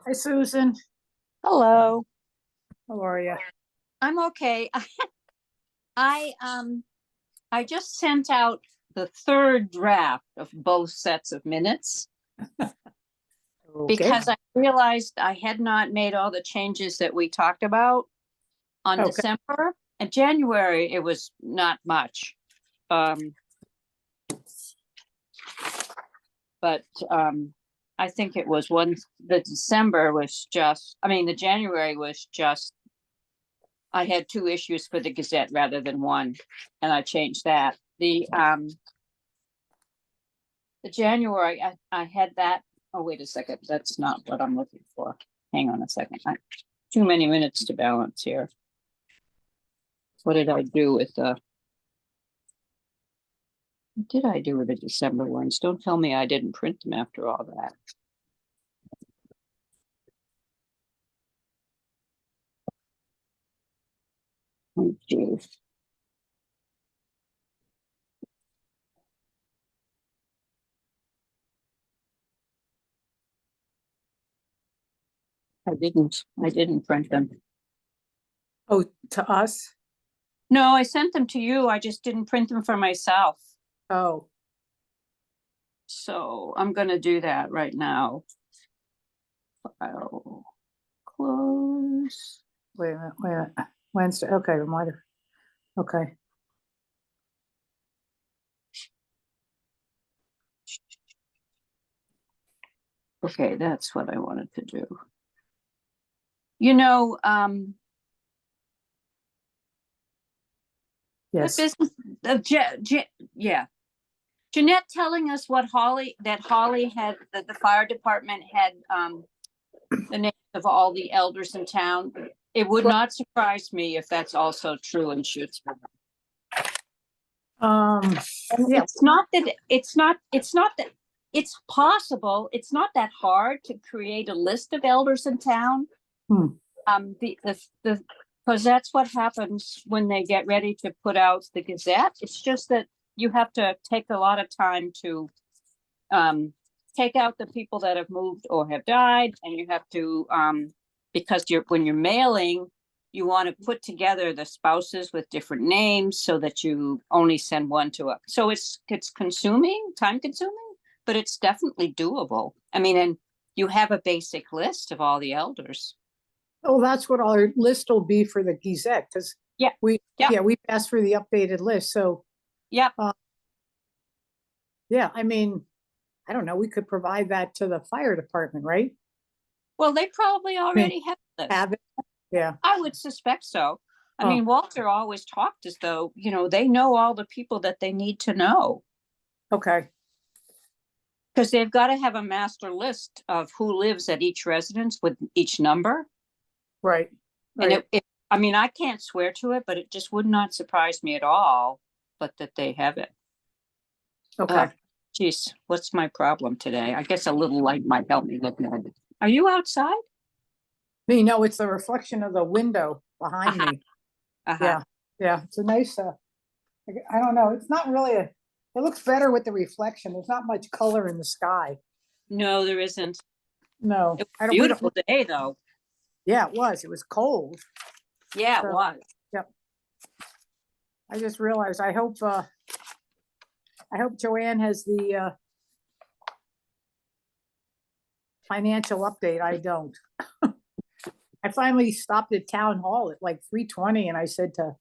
Hi, Susan. Hello. How are you? I'm okay. I um I just sent out the third draft of both sets of minutes Okay. because I realized I had not made all the changes that we talked about on Okay. December. And January, it was not much. Um, but I think it was the December was just, I mean, the January was just, I had two issues for the Gazette rather than one, and I changed that. The January, I had that. Oh, wait a second. That's not what I'm looking for. Hang on a second. Too many minutes to balance here. What did I do with what did I do with the December ones? Don't tell me I didn't print them after all that. Oh, geez. I didn't print them. Oh, to us? No, I sent them to you. I just didn't print them for myself. Oh, So I'm gonna do that right now. File, close. wait a minute. Wait a minute. Wednesday. Okay, reminder. Okay. Okay, that's what I wanted to do. You know, what Yes. business of yeah. Jeanette telling us that Holly had, that the fire department had the names of all the elders in town. It would Well, not surprise me if that's also true in Shutesbury. um, And yeah. it's not that it's possible. It's not that hard to create a list of elders in town. Hmm. The because that's what happens when they get ready to put out the Gazette. It's just that you have to take a lot of time to take out the people that have moved or have died, and you have to because when you're mailing, you want to put together the spouses with different names so that you only send one to a. So it's time consuming, but it's definitely doable. I mean, and you have a basic list of all the elders. Oh, that's what our list will be for the Gazette, because Yeah, we, yeah, yeah, we asked for the updated list. So, yeah. yeah, I mean, I don't know. We could provide that to the fire department, right? Well, they probably I mean, already have this. have it. Yeah. I would suspect so. I Oh, mean, Walter always talked as though, they know all the people that they need to know okay. because they've got to have a master list of who lives at each residence with each number. Right. And Right. I mean, I can't swear to it, but it just would not surprise me at all, but that they have it. Okay. Geez, what's my problem today? I guess a little light might help me look at it. Are you outside? You know, it's the reflection of the window behind Uh-huh. me. Uh-huh. Yeah. Yeah. It's a nice, I don't know. It's not really it looks better with the reflection. There's not much color in the sky. No, there isn't. No, It was I a don't, we don't, beautiful day though. yeah, it was. It was cold. Yeah, it So, was. yep. I just realized, I hope Joanne has the, financial update. I don't. I finally stopped at town hall at like 3:20 and I said to,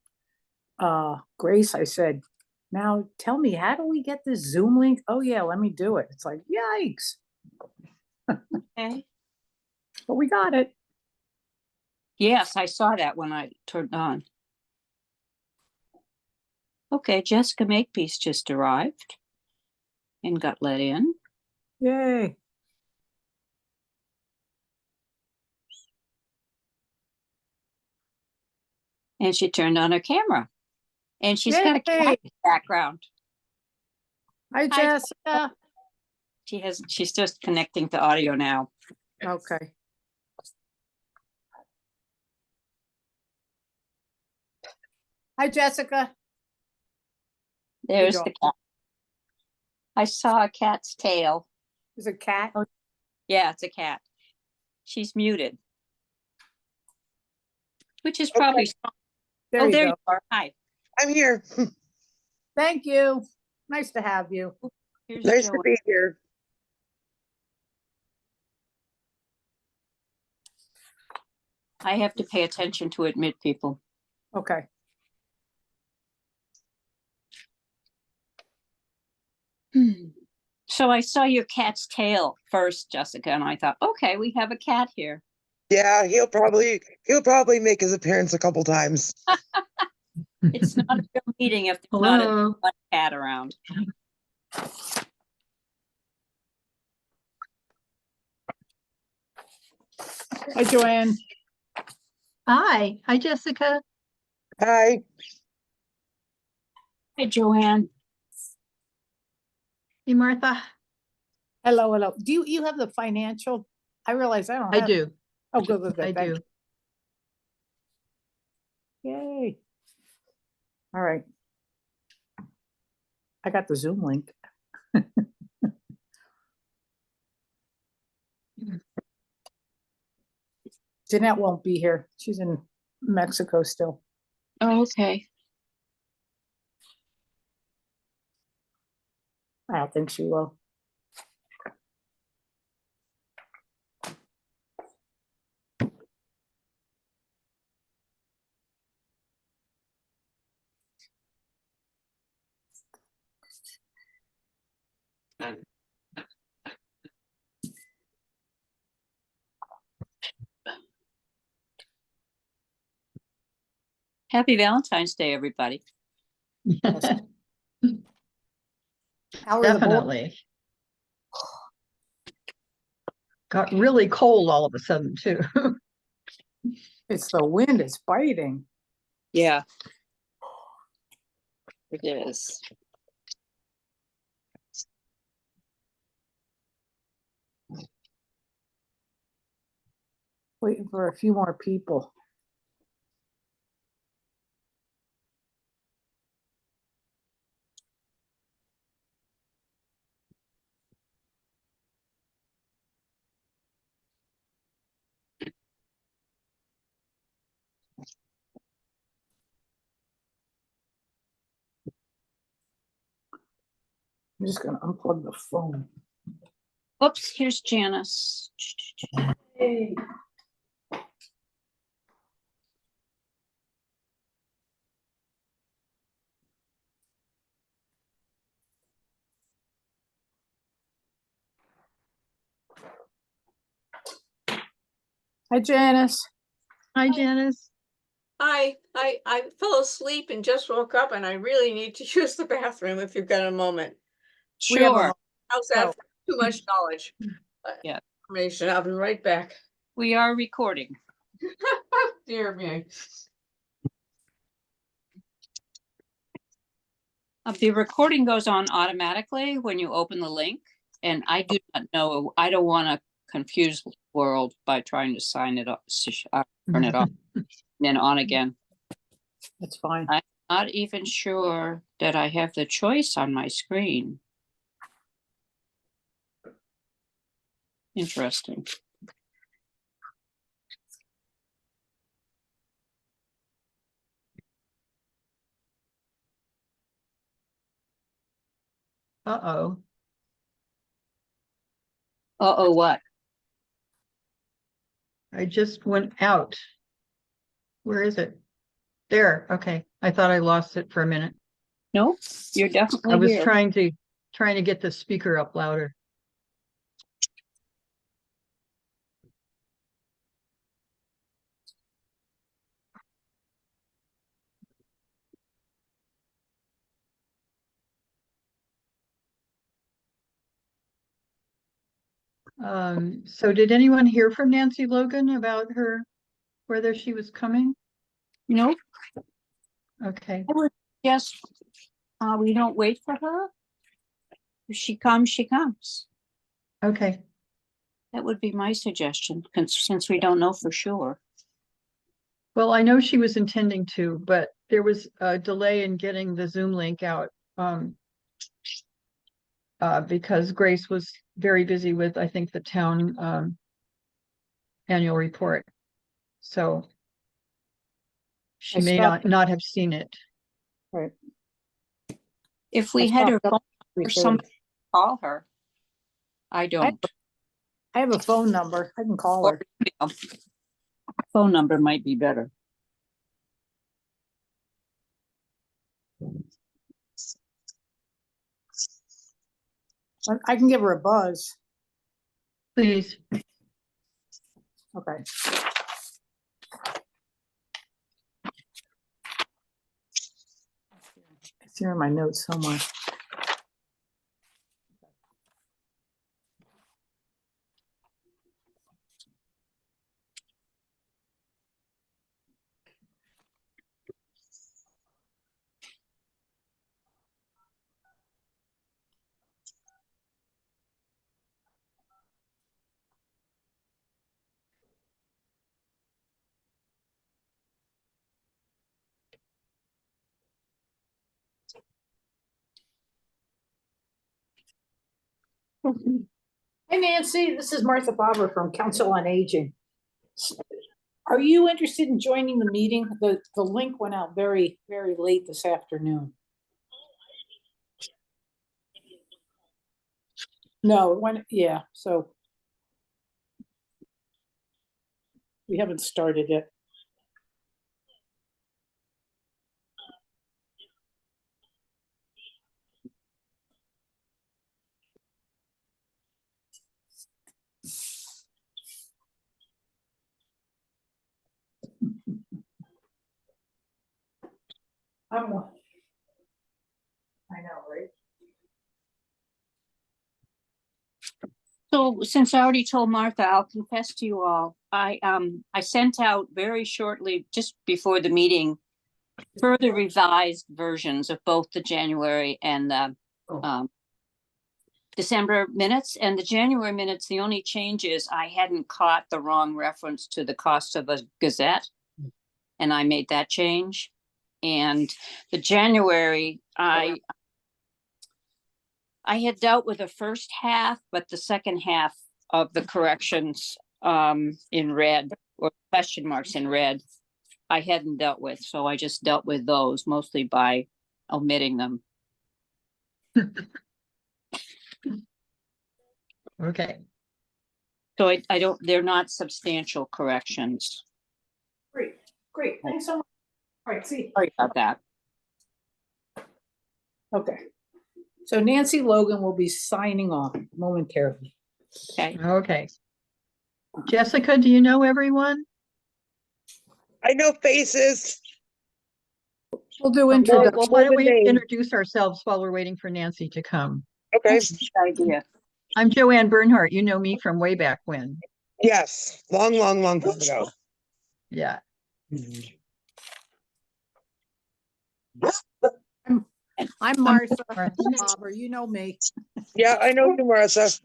Grace, I said, now tell me, how do we get this Zoom link? Oh yeah, let me do it. It's like, yikes, Okay. but we got it. Yes, I saw that when I turned on. Okay, Jessica Makepeace just arrived and got let in. Yay. And she turned on her camera. And she's got a cat Yay. in the background. Hi, Hi, Jessica. she's just connecting to audio now. Okay. Hi, Jessica. There's the cat. I saw a cat's tail. Is a cat? Oh, yeah, it's a cat. She's muted. Which is Okay. probably, There oh, you there go. you are. Hi. I'm here. Thank you. Nice to have you. Here's Nice to Joanne. be here. I have to pay attention to admit people. Okay. So I saw your cat's tail first, Jessica, and I thought, okay, we have a cat here. Yeah, he'll probably make his appearance a couple times. It's not a real meeting if there's not a Hello. one cat around. Hi, Joanne. Hi. Hi, Jessica. Hi. Hey, Joanne. Hey, Martha. Hello, hello. Do you have the financial? I realize I don't I have. do. Oh, good, good, good. I Thank do. you. Yay. All right. I got the Zoom link. Jeanette won't be here. She's in Mexico still. Oh, okay. I don't think she will. Happy Valentine's Day, everybody. How are the boys? Definitely. Got really cold all of a sudden, too. It's the wind. It's biting. Yeah. It is. Waiting for a few more people. I'm just gonna unplug the phone. Oops, here's Janice. Hey. Hi, Janice. Hi, Janice. Hi, I fell asleep and just woke up and I really need to use the bathroom if you've got a moment. We have a Sure, mo- How's that? Oh. for Too much knowledge. Yeah. Information. I'll be right back. we are recording. Dear me. The recording goes on automatically when you open the link, and I do not know. I don't want to confuse the world by trying to sign it up, turn it off, and then on again. That's fine. Not even sure that I have the choice on my screen. Interesting. Uh-oh. Uh-oh, what? I just went out. Where is it? There. Okay. I thought I lost it for a minute. No, you're I definitely was here. trying to get the speaker up louder. So did anyone hear from Nancy Logan about whether she was coming? Nope. Okay. I would guess we don't wait for her. If she comes, she comes. Okay. That would be my suggestion, since we don't know for sure. Well, I know she was intending to, but there was a delay in getting the Zoom link out. Because Grace was very busy with, I think, the town annual report. So she I may stopped- not have seen it. Right. If I we had her stopped up phone or 3:30. somebody call her. I don't. I have a phone number. I can call her. Phone number might be better. I can give her a buzz. Please. Okay. It's here in my notes somewhere. Hey Nancy, this is Martha Bobber from Council on Aging. Are you interested in joining the meeting? The link went out very, very late this afternoon. No, it went, yeah, so we haven't started yet. I know, right? So since I already told Martha, I'll confess to you all, I sent out very shortly, just before the meeting, further revised versions of both the January and the December minutes. And the January minutes, the only change is I hadn't caught the wrong reference to the cost of a Gazette. And I made that change. And the January, I had dealt with the first half, but the second half of the corrections in red, or question marks in red, I hadn't dealt with. So I just dealt with those mostly by omitting them. Okay. So I don't, they're not substantial corrections. Great, thanks so much. All right, see, Sorry about that. okay. So Nancy Logan will be signing off momentarily. Okay. Okay. Jessica, do you know everyone? I know faces. We'll do Well, introduction. Well, why don't we name. introduce ourselves while we're waiting for Nancy to come? Okay. That's a good idea. I'm Joanne Bernhardt. You know me from way back when. Yes. Long, long, long time ago. Yeah. I'm Martha Martha. Bobber, you know me. Yeah, I know you, Marissa.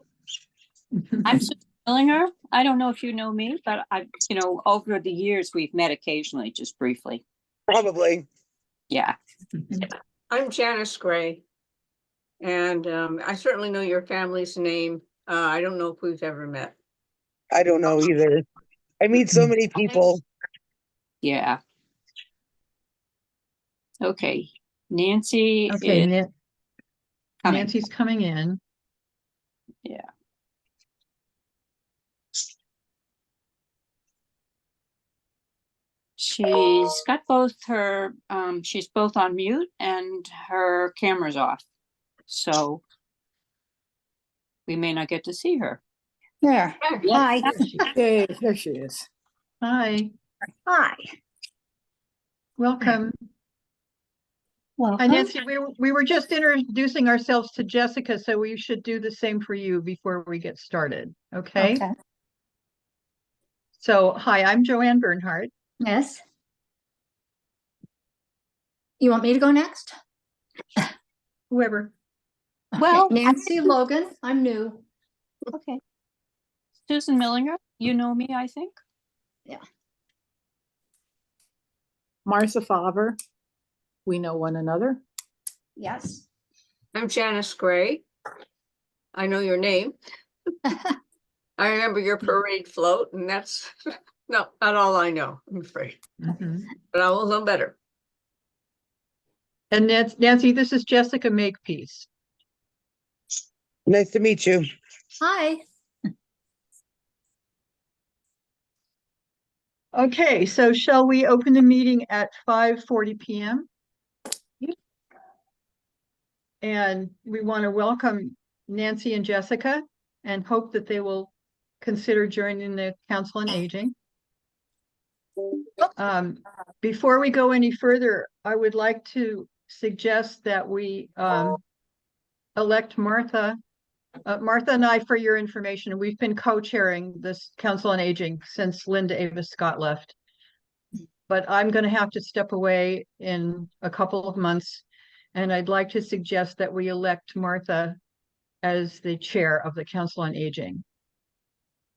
I'm Susan Millinger. I don't know if you know me, but over the years, we've met occasionally, just briefly. Probably. Yeah. I'm Janice Gray. And I certainly know your family's name. I don't know if we've ever met. I don't know either. I meet so many people. Yeah. Okay. Nancy Okay, is coming. Nancy's coming in. Yeah. She's got both her, she's both on mute and her camera's off. So we may not get to see her. There. Yeah. Hi. Yay, there she is. Hi, Hi. welcome. Hi, Welcome. Nancy. We were just introducing ourselves to Jessica, so we should do the same for you before we get started. Okay? Okay. So, hi, I'm Joanne Bernhardt. Yes. You want me to go next? Whoever. Well, Okay, Nancy Logan. I'm new. okay. Susan Millinger, you know me, I think. Martha Faber, we know one another. Yes. I'm Janice Gray. I know your name. I remember your parade float and that's no, not all I know, I'm afraid, Mhm. but I will know better. And Nancy, this is Jessica Makepeace. Nice to meet you. Hi. Okay, so shall we open the meeting at 5:40 PM? Yeah. And we want to welcome Nancy and Jessica and hope that they will consider joining the Council on Aging. Before we go any further, I would like to suggest that we elect Martha. Martha and I, for your information, we've been co-chairing this Council on Aging since Linda Avis Scott left. But I'm going to have to step away in a couple of months. And I'd like to suggest that we elect Martha as the chair of the Council on Aging.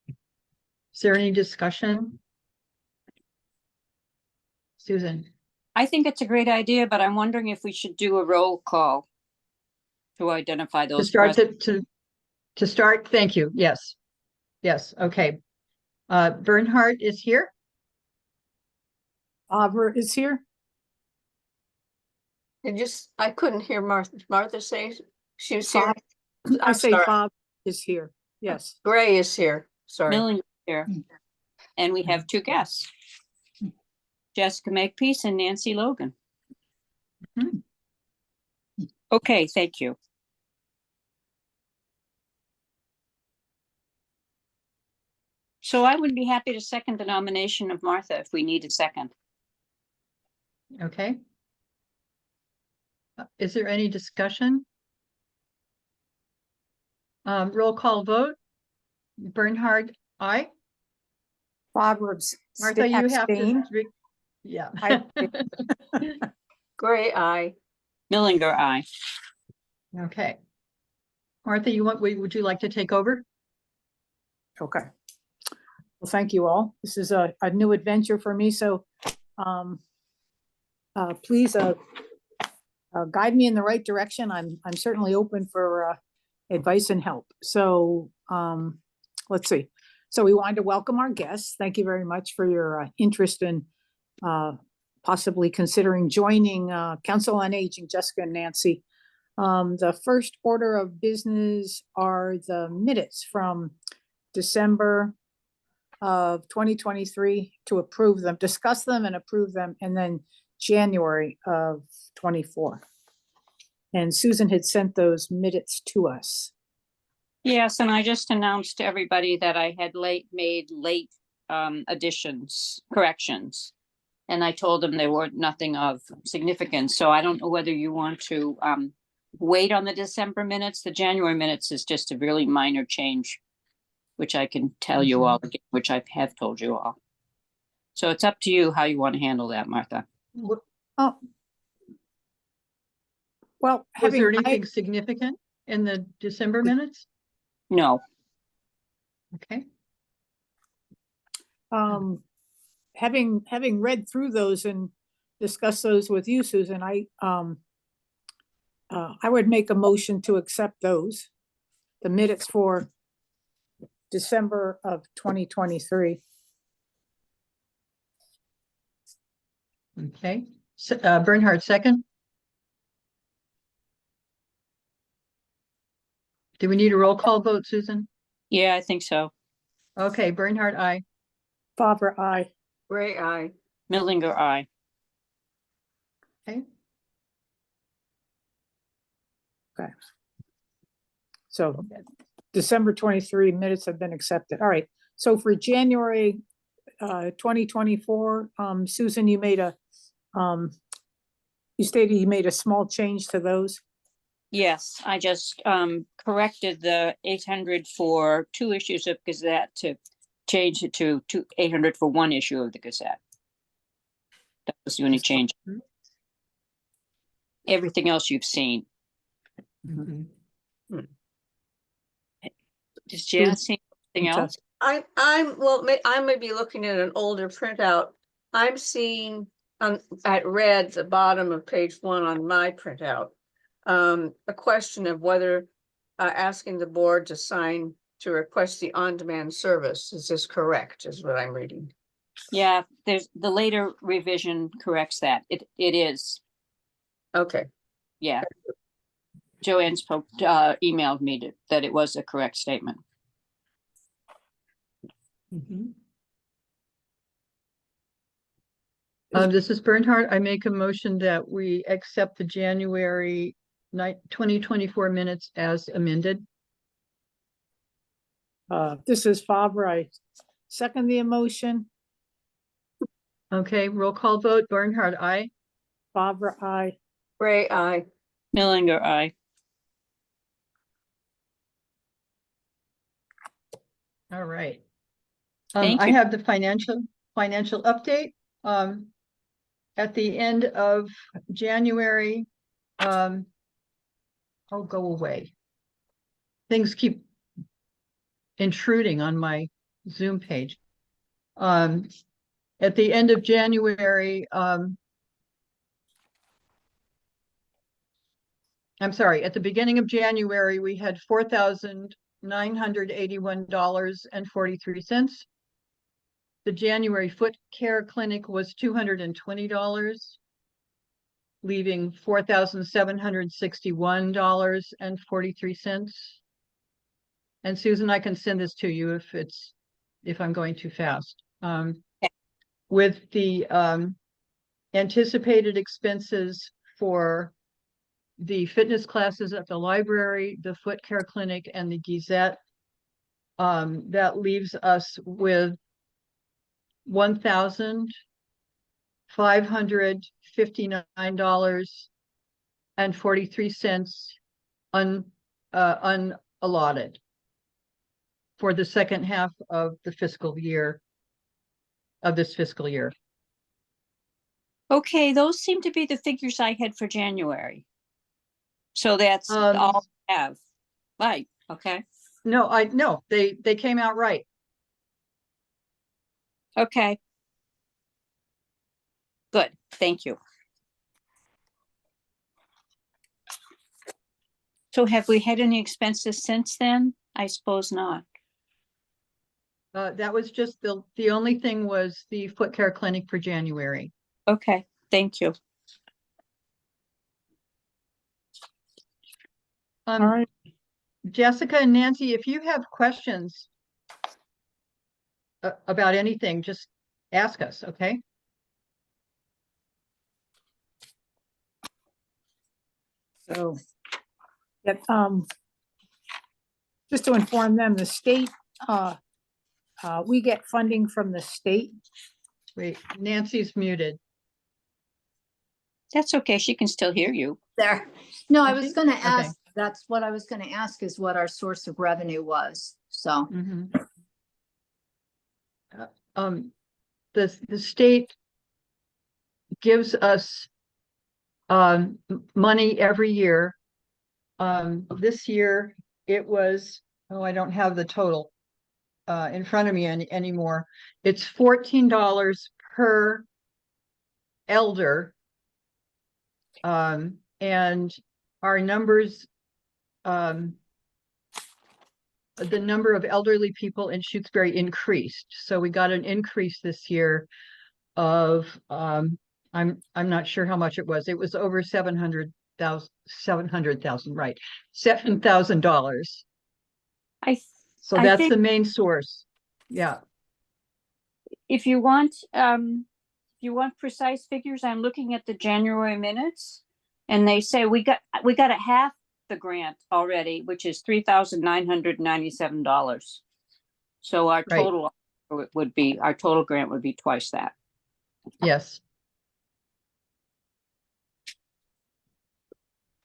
Is there any discussion? Susan? I think it's a great idea, but I'm wondering if we should do a roll call to identify To those. start pres- to start, thank you. Yes. Yes, okay. Bernhardt is here. Aubrey is here. I couldn't hear Martha say she was here. Bob, I I'm say sorry. Bob is here. Yes. Gray is here, sorry. Milling here. And we have two guests. Jessica Makepeace and Nancy Logan. Mhm. Okay, thank you. So I would be happy to second the nomination of Martha if we need a second. Okay. Is there any discussion? Roll call vote. Bernhard, aye. Bob's Martha, you have to. abstain. Yeah. I- Gray, aye. Millinger, aye. Okay. Martha, would you like to take over? Okay. Well, thank you all. This is a new adventure for me, so please guide me in the right direction. I'm certainly open for advice and help. So let's see. So we wanted to welcome our guests. Thank you very much for your interest in possibly considering joining Council on Aging, Jessica and Nancy. The first order of business are the minutes from December of 2023 to approve them, discuss them and approve them, and then January of 24. And Susan had sent those minutes to us. Yes, and I just announced to everybody that I had made late additions, corrections. And I told them there were nothing of significance. So I don't know whether you want to wait on the December minutes. The January minutes is just a really minor change, which I can tell you all, again, which I have told you all. So it's up to you how you want to handle that, Martha. Oh. Well, Was there anything significant in the December minutes? No. Okay. Having read through those and discussed those with you, Susan, I would make a motion to accept those, the minutes for December of 2023. Okay. Bernhard, second. Do we need a roll call vote, Susan? Yeah, I think so. Okay, Bernhard, aye. Barbara, aye. Gray, aye. Millinger, aye. Okay. Okay. So December 23 minutes have been accepted. All right. So for January 2024, Susan, you made a you stated you made a small change to those. Yes, I just corrected the 800 for 2 issues of Gazette to change it to 800 for 1 issue of the Gazette. That was the only change. Everything else you've seen. Mhm. Does Janet see anything else? I may be looking at an older printout. I'm seeing at red, the bottom of page 1 on my printout, a question of whether asking the board to sign to request the on-demand service. Is this correct, is what I'm reading? Yeah, there's, the later revision corrects that. It is, Okay, yeah. Joanne spoke, emailed me that it was a correct statement. This is Bernhardt. I make a motion that we accept the January 2024 minutes as amended. This is Favre. I second the emotion. Okay, roll call vote. Bernhardt, aye. Favre, I. Ray, I. Millinger, aye. All right. Thank I you. have the financial update. At the end of January, I'll go away. Things keep intruding on my Zoom page. At the end of January, I'm sorry, at the beginning of January, we had $4,981.43. The January foot care clinic was $220, leaving $4,761.43. And Susan, I can send this to you if I'm going too fast. With the anticipated expenses for the fitness classes at the library, the foot care clinic, and the Gazette, that leaves us with $1,559.43 unallotted for the second half of the fiscal year of this fiscal year. Okay, those seem to be the figures I had for January. So that's all I have. Right, okay, No, they came out right. okay. Good, thank you. So have we had any expenses since then? I suppose not. That was just the only thing was the foot care clinic for January. Okay, thank you. All right. Jessica and Nancy, if you have questions about anything, just ask us, okay? So, that, just to inform them, the state, we get funding from the state. Wait, Nancy's muted. That's okay, she can still hear you. There. No, I Is was she? gonna Okay. ask, that's what I was gonna ask is what our source of revenue was, so. Mhm. The state gives us money every year. This year it was, oh, I don't have the total in front of me anymore. It's $14 per elder. And our numbers, the number of elderly people in Shutesbury increased. So we got an increase this year of, I'm not sure how much it was. It was over 700,000, right? $7,000. So I that's think- the main source. Yeah. If you want precise figures, I'm looking at the January minutes. And they say we got a half the grant already, which is $3,997. So our Right. total our total grant would be twice that. Yes.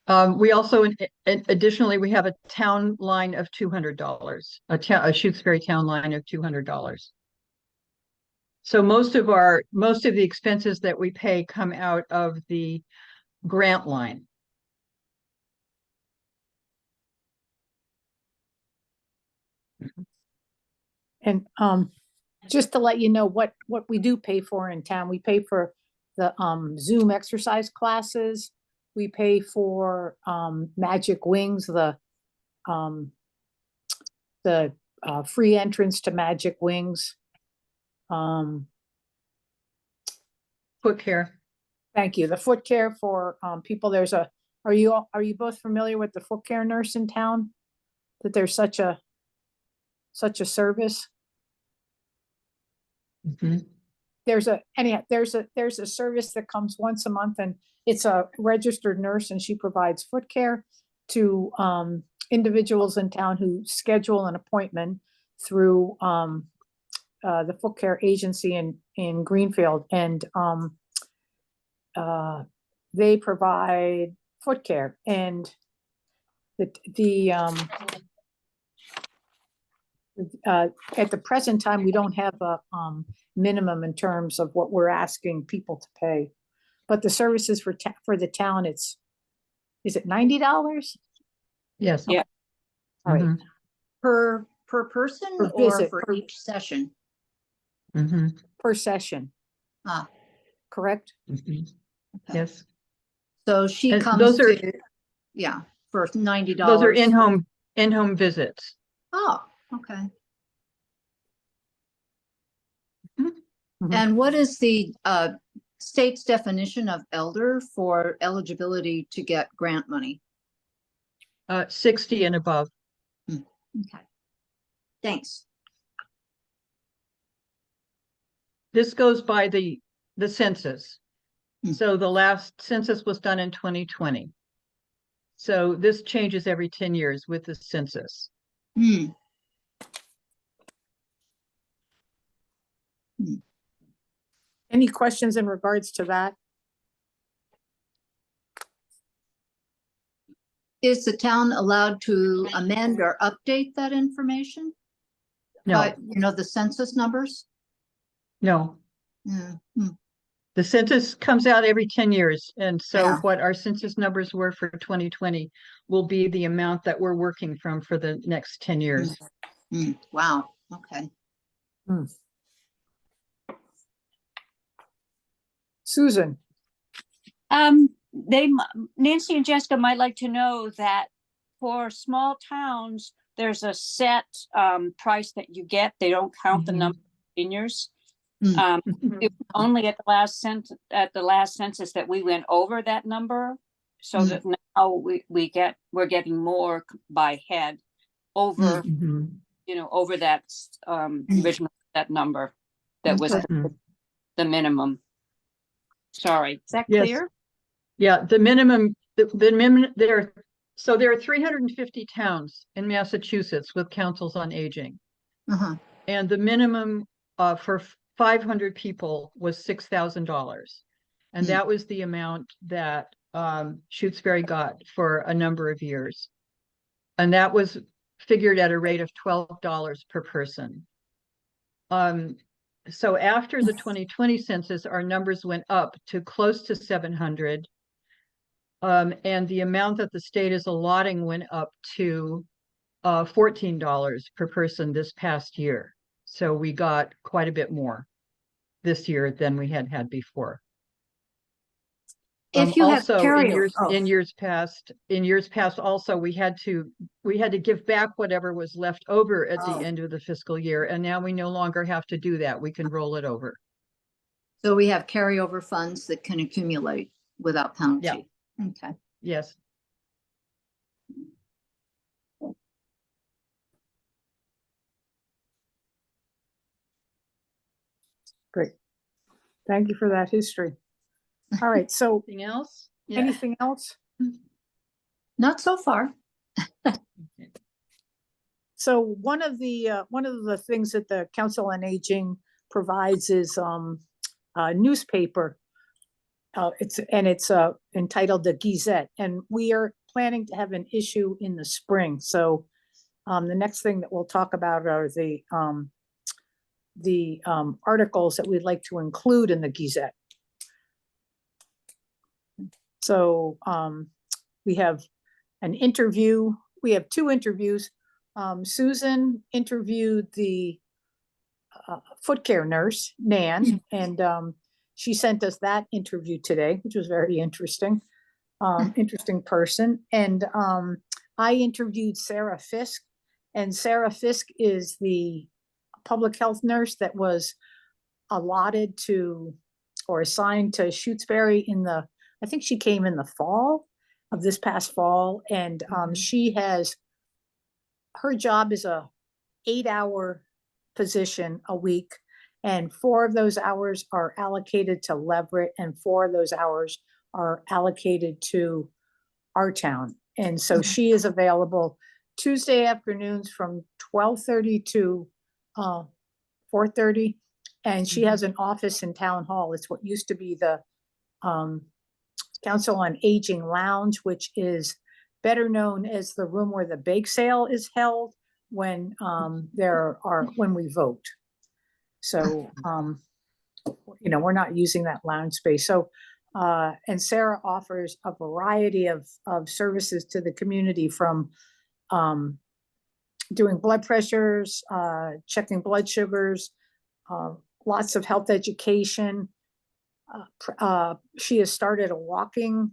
We also, additionally, we have a town line of $200, a Shutesbury town line of $200. So most of the expenses that we pay come out of the grant line. And, just to let you know what we do pay for in town, we pay for the, Zoom exercise classes. We pay for, Magic Wings, the free entrance to Magic Wings. Foot care. Thank you. The foot care for people. Are you both familiar with the foot care nurse in town? That there's such a service. Mhm. There's a service that comes once a month, and it's a registered nurse, and she provides foot care to individuals in town who schedule an appointment through the foot care agency in Greenfield, and they provide foot care, and at the present time, we don't have a minimum in terms of what we're asking people to pay. But the services for the town, is it $90? Yes. Yeah. All right, Mhm. Per person Per or visit, for each session? Mhm. per session, Ah, correct? Mhm. okay. Yes. So she And comes those are- to, yeah, for $90. Those are in-home visits. Oh, okay. Mhm. And what is the state's definition of elder for eligibility to get grant money? 60 and above. Okay. Thanks. This goes by the census. Hmm. So the last census was done in 2020. So this changes every 10 years with the census. Hmm. Any questions in regards to that? Is the town allowed to amend or update that information? No, But, the census numbers? no. Yeah. Hmm. The census comes out every 10 years. And so Yeah. what our census numbers were for 2020 will be the amount that we're working from for the next 10 years. Hmm. Wow, okay. Susan, Nancy and Jessica might like to know that for small towns, there's a set price that you get. They don't count the Mhm. number of seniors. Mm. It was only at the last census that we went over that number. So Mm. that now we're getting more by head over, Mhm. over that original that number that was Okay. the minimum. Sorry, is that Yes. clear? Yeah, the minimum, there are 350 towns in Massachusetts with councils on aging. Uh-huh. And the minimum for 500 people was $6,000. And Hmm. that was the amount that Shutesbury got for a number of years. And that was figured at a rate of $12 per person. So after the 2020 census, our numbers went up to close to 700. And the amount that the state is allotting went up to $14 per person this past year. So we got quite a bit more this year than we had before. If you have Also in carryover, years past also we had to give back whatever was left over at Oh. the end of the fiscal year, and now we no longer have to do that. We can roll it over. so we have carryover funds that can accumulate without penalty. Okay. Yes. great. Thank you for that history. All right, so Anything else? Yeah. anything else? Not so far. So one of the things that the Council on Aging provides is a newspaper. It's entitled the Gazette, and we are planning to have an issue in the spring. So the next thing that we'll talk about are the articles that we'd like to include in the Gazette. So we have an interview. We have two interviews. Susan interviewed the foot care nurse, Nan, and she sent us that interview today, which was very interesting. Interesting person. And I interviewed Sarah Fisk, And Sarah Fisk is the public health nurse that was allotted to or assigned to Shutesbury I think she came in the fall of this past fall. And her job is a 8-hour position a week. And 4 of those hours are allocated to Leverett and 4 of those hours are allocated to our town. And so she is available Tuesday afternoons from 12:30 to 4:30. And she has an office in Town Hall. It's what used to be the Council on Aging Lounge, which is better known as the room where the bake sale is held when when we vote. So, we're not using that lounge space. So, and Sarah offers a variety of services to the community, from doing blood pressures, checking blood sugars, lots of health education. She has started a walking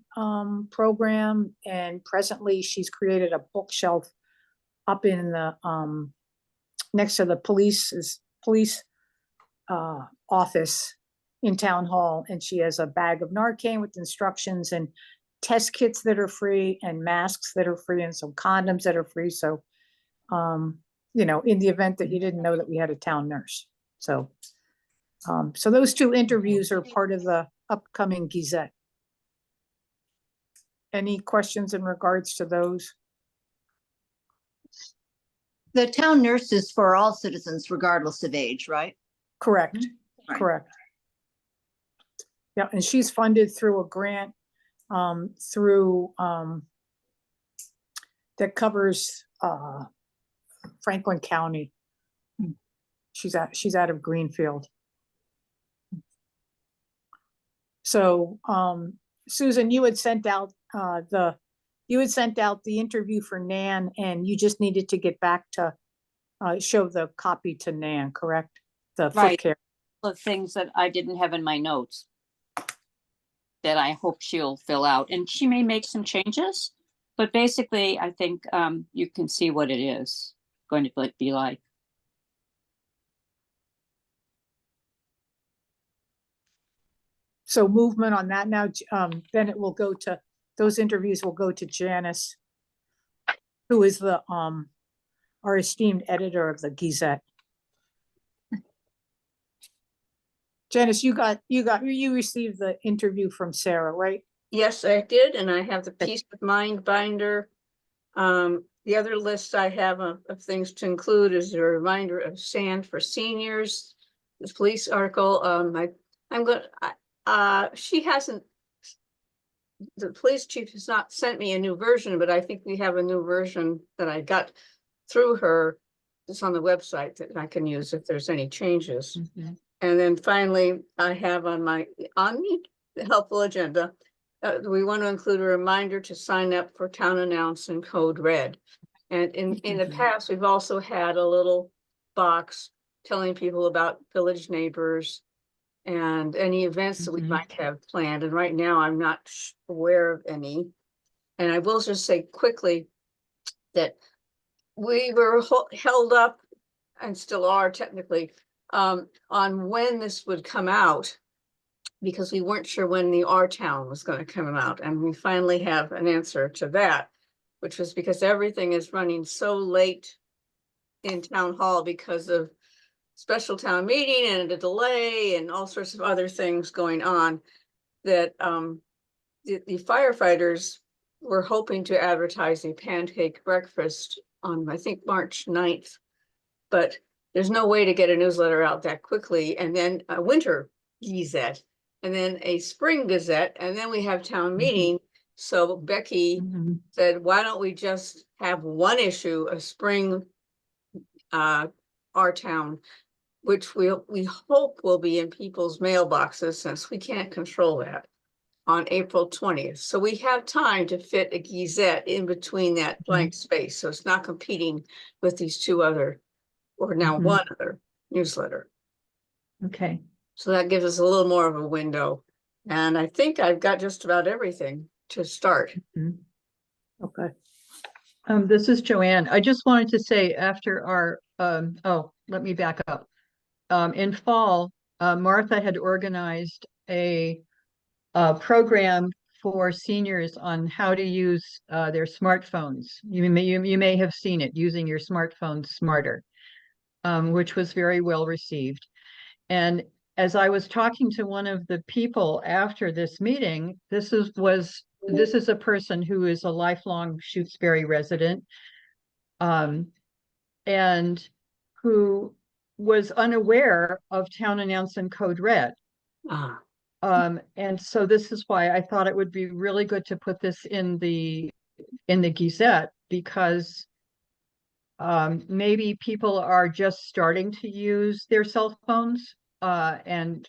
program, and presently she's created a bookshelf up in the next to the police office in Town Hall, and she has a bag of Narcan with instructions and test kits that are free and masks that are free and some condoms that are free. So, in the event that you didn't know that we had a town nurse. So, so those 2 interviews are part of the upcoming Gazette. Any questions in regards to those? The town nurse is for all citizens regardless of age, right? Correct, Right. correct. Yeah, and she's funded through a grant that covers Franklin County. She's out of Greenfield. So, Susan, you had sent out the interview for Nan, and you just needed to get back to show the copy to Nan, correct? The foot Right. care. The things that I didn't have in my notes that I hope she'll fill out, and she may make some changes, but basically I think you can see what it is going to be like. So movement on that now, then it will go to, those interviews will go to Janice, who is the our esteemed editor of the Gazette. Janice, you received the interview from Sarah, right? Yes, I did, and I have the Peace of Mind binder. The other list I have of things to include is a reminder of Sand for Seniors, this police article. She hasn't, the police chief has not sent me a new version, but I think we have a new version that I got through her. It's on the website that I can use if there's any changes. And then finally, I have on the helpful agenda, we want to include a reminder to sign up for Town Announce and Code Red. And in the past, we've also had a little box telling people about village neighbors and any events that we might have planned. And right now, I'm not aware of any. And I will just say quickly that we were held up, and still are technically, on when this would come out, because we weren't sure when the Our Town was going to come out. And we finally have an answer to that, which was because everything is running so late in Town Hall because of special town meeting and a delay and all sorts of other things going on, that the firefighters were hoping to advertise a pancake breakfast on, I think, March 9th. But there's no way to get a newsletter out that quickly, and then a winter Gazette, and then a spring Gazette, and then we have town meeting. So Becky said, why don't we just have one issue, a spring Our Town, which we hope will be in people's mailboxes, since we can't control that, on April 20th. So we have time to fit a Gazette in between that blank space. So it's not competing with these 2 other, or now 1 other newsletter. Okay. So that gives us a little more of a window. And I think I've got just about everything to start. Okay. This is Joanne. I just wanted to say after our, let me back up. In fall, Martha had organized a program for seniors on how to use their smartphones. You may have seen it, using your smartphone smarter, which was very well received. And as I was talking to one of the people after this meeting, this is a person who is a lifelong Shutesbury resident, and who was unaware of Town Announce and Code Red. Ah, And so this is why I thought it would be really good to put this in the Gazette, because maybe people are just starting to use their cell phones and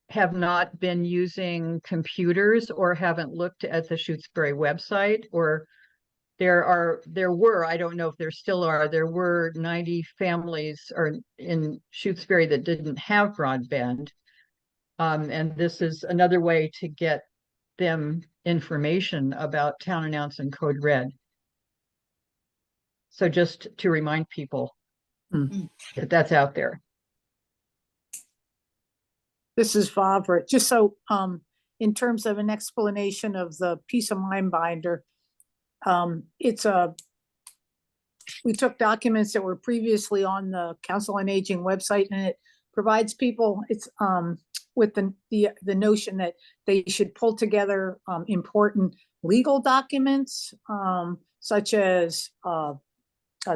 have not been using computers or haven't looked at the Shutesbury website, or there were, I don't know if there still are, there were 90 families or in Shutesbury that didn't have broadband. And this is another way to get them information about Town Announce and Code Red. So just to remind people that that's out there. This is Favre. Just so, in terms of an explanation of the Peace of Mind binder, we took documents that were previously on the Council on Aging website, and it provides people, with the notion that they should pull together important legal documents, such as a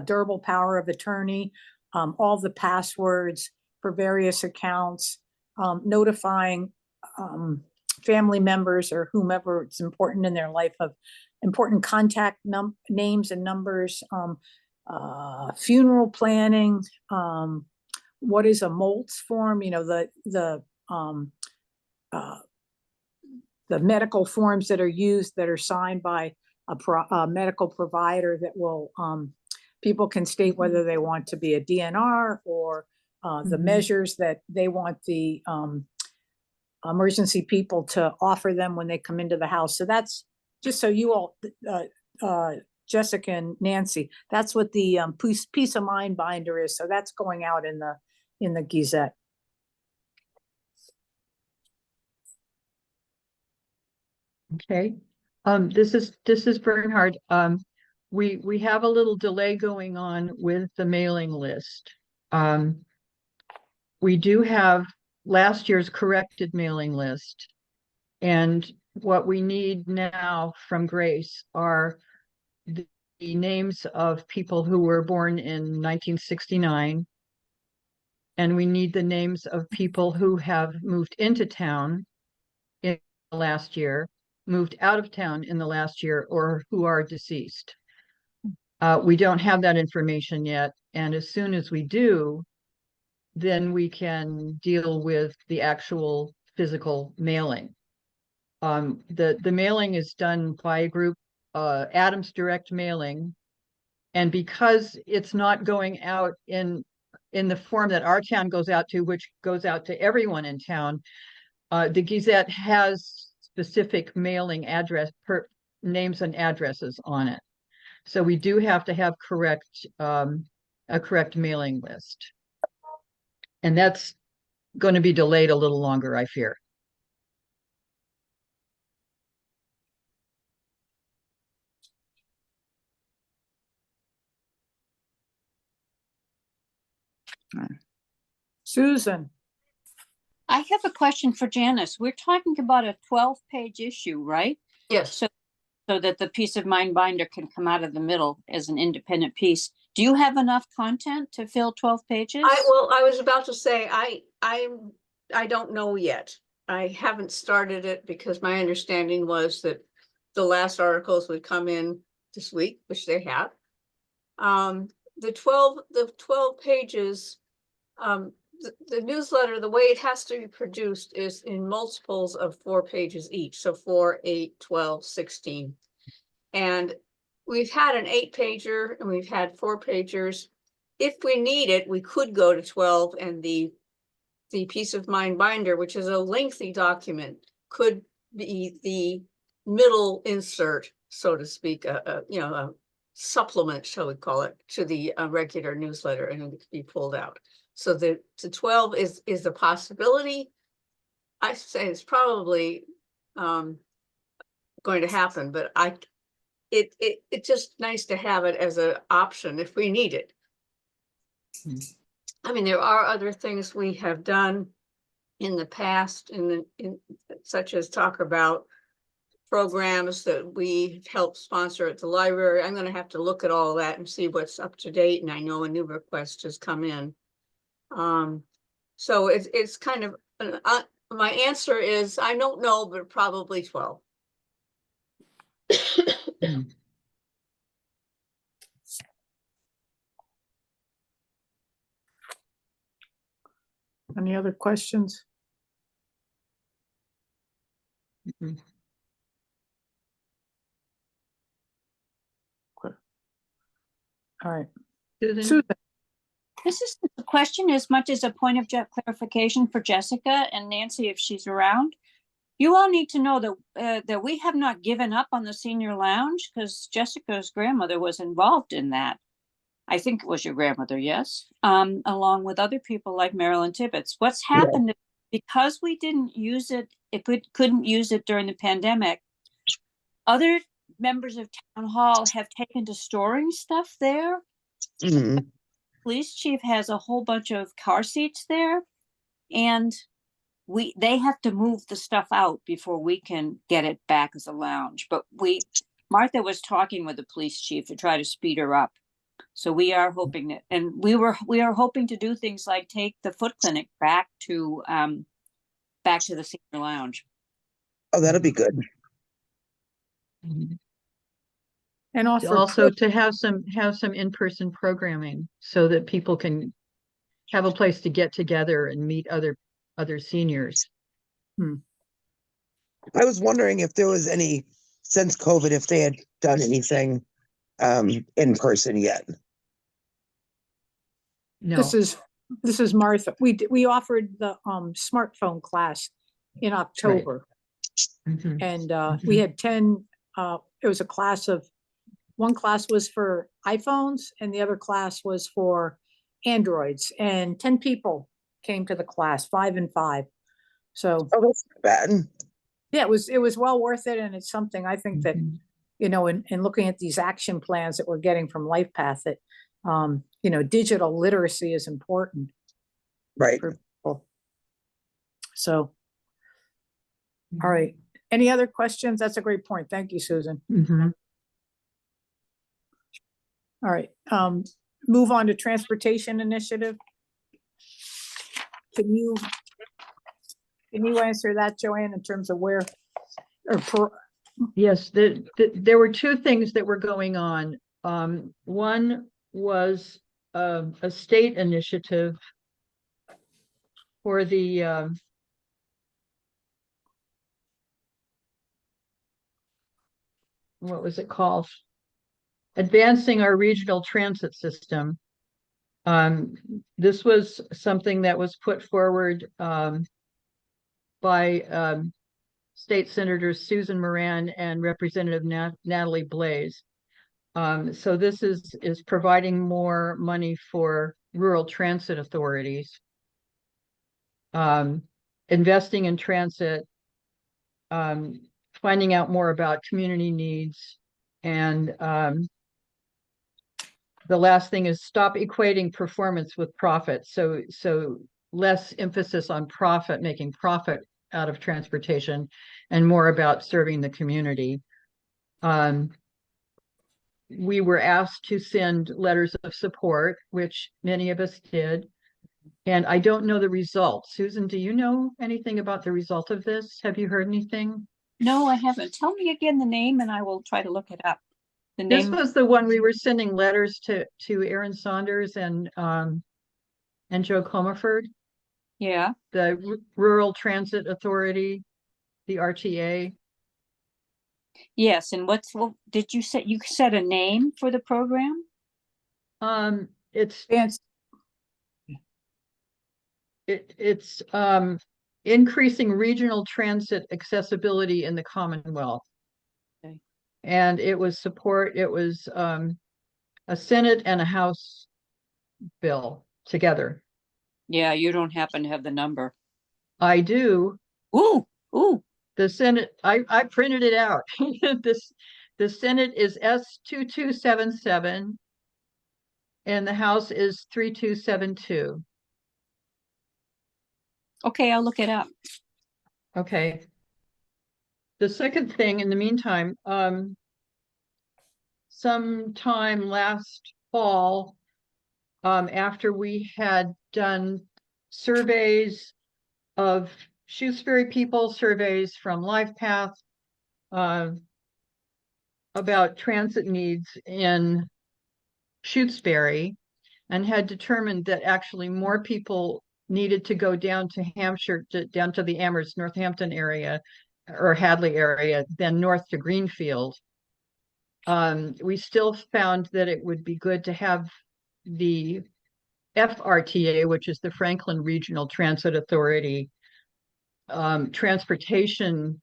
durable power of attorney, all the passwords for various accounts, notifying family members or whomever it's important in their life of important contact names and numbers, funeral planning, what is a MOLTS form, the medical forms that are used that are signed by a medical provider that will, people can state whether they want to be a DNR or the measures that they want the emergency people to offer them when they come into the house. So that's just so you all, Jessica and Nancy, that's what the Peace of Mind binder is. So that's going out in the Gazette. Okay. This is Bernhard. We have a little delay going on with the mailing list. We do have last year's corrected mailing list, and what we need now from Grace are the names of people who were born in 1969, and we need the names of people who have moved into town in the last year, moved out of town in the last year, or who are deceased. We don't have that information yet, and as soon as we do, then we can deal with the actual physical mailing. The mailing is done by a group, Adams Direct Mailing, and because it's not going out in the form that our town goes out to, which goes out to everyone in town, the Gazette has specific mailing address names and addresses on it. So we do have to have a correct mailing list. And that's going to be delayed a little longer, I fear. Susan. I have a question for Janice. We're talking about a 12-page issue, right? yes. So that the Peace of Mind binder can come out of the middle as an independent piece. Do you have enough content to fill 12 pages? I was about to say, I don't know yet. I haven't started it because my understanding was that the last articles would come in this week, which they have. The 12 pages, the newsletter, the way it has to be produced is in multiples of 4 pages each. So 4, 8, 12, 16. And we've had an 8-pager and we've had 4-pagers. If we need it, we could go to 12, and the Peace of Mind binder, which is a lengthy document, could be the middle insert, so to speak, a supplement, shall we call it, to the regular newsletter, and it could be pulled out. So the 12 is a possibility. I say it's probably going to happen, but it's just nice to have it as an option if we need it. I mean, there are other things we have done in the past, such as talk about programs that we help sponsor at the library. I'm going to have to look at all that and see what's up to date. And I know a new request has come in. So it's kind of, my answer is, I don't know, but probably 12. Any other questions? Mhm. All right. Susan? Susan, This is a question as much as a point of clarification for Jessica and Nancy if she's around. You all need to know that we have not given up on the senior lounge because Jessica's grandmother was involved in that. I think it was your grandmother, yes, along with other people like Marilyn Tibbetts. What's happened is because we didn't use it, couldn't use it during the pandemic, other members of town hall have taken to storing stuff there. Mhm. Police chief has a whole bunch of car seats there, and they have to move the stuff out before we can get it back as a lounge. But Martha was talking with the police chief to try to speed her up. So we are hoping that, and we are hoping to do things like take the foot clinic back to the senior lounge. Oh, that'll be good. and offer Also to have some in-person programming so that people can have a place to get together and meet other seniors. I was wondering if there was any, since COVID, if they had done anything in person yet. No. This is Martha. We offered the smartphone class in October, Mhm. and we had 10. It was a class of, one class was for iPhones and the other class was for Androids, and 10 people came to the class, 5 and 5. So Oh, that's not bad. yeah, it was well worth it, and it's something I think that, Mhm. in looking at these action plans that we're getting from LifePath, that digital literacy is important Right. for people. So, all right. Any other questions? That's a great point. Thank you, Susan. Mhm. All right. Move on to transportation initiative. Can you answer that, Joanne, in terms of where, Yes, there were two things that were going on. One was a state initiative for the what was it called? Advancing our regional transit system. This was something that was put forward by State Senators Susan Moran and Representative Natalie Blaze. So this is providing more money for rural transit authorities, investing in transit, finding out more about community needs, and the last thing is stop equating performance with profit. So less emphasis on profit, making profit out of transportation, and more about serving the community. We were asked to send letters of support, which many of us did. And I don't know the result. Susan, do you know anything about the result of this? Have you heard anything? No, I haven't. Tell me again the name and I will try to look it up. The This name. was the one we were sending letters to Aaron Saunders and Joe Comerford, Yeah. the Rural Transit Authority, the RTA. Yes. And did you say? You said a name for the program? It's advance? it's increasing regional transit accessibility in the Commonwealth. Okay. And it was a Senate and a House bill together. Yeah, you don't happen to have the number. I do. Ooh, ooh, The Senate, I printed it out. The Senate is S2277 and the House is 3272. okay, I'll look it up. Okay. The second thing in the meantime, sometime last fall, after we had done surveys of Shutesbury people, surveys from LifePath, about transit needs in Shutesbury, and had determined that actually more people needed to go down to Hampshire, down to the Amherst, Northampton area or Hadley area than north to Greenfield. We still found that it would be good to have the FRTA, which is the Franklin Regional Transit Authority, transportation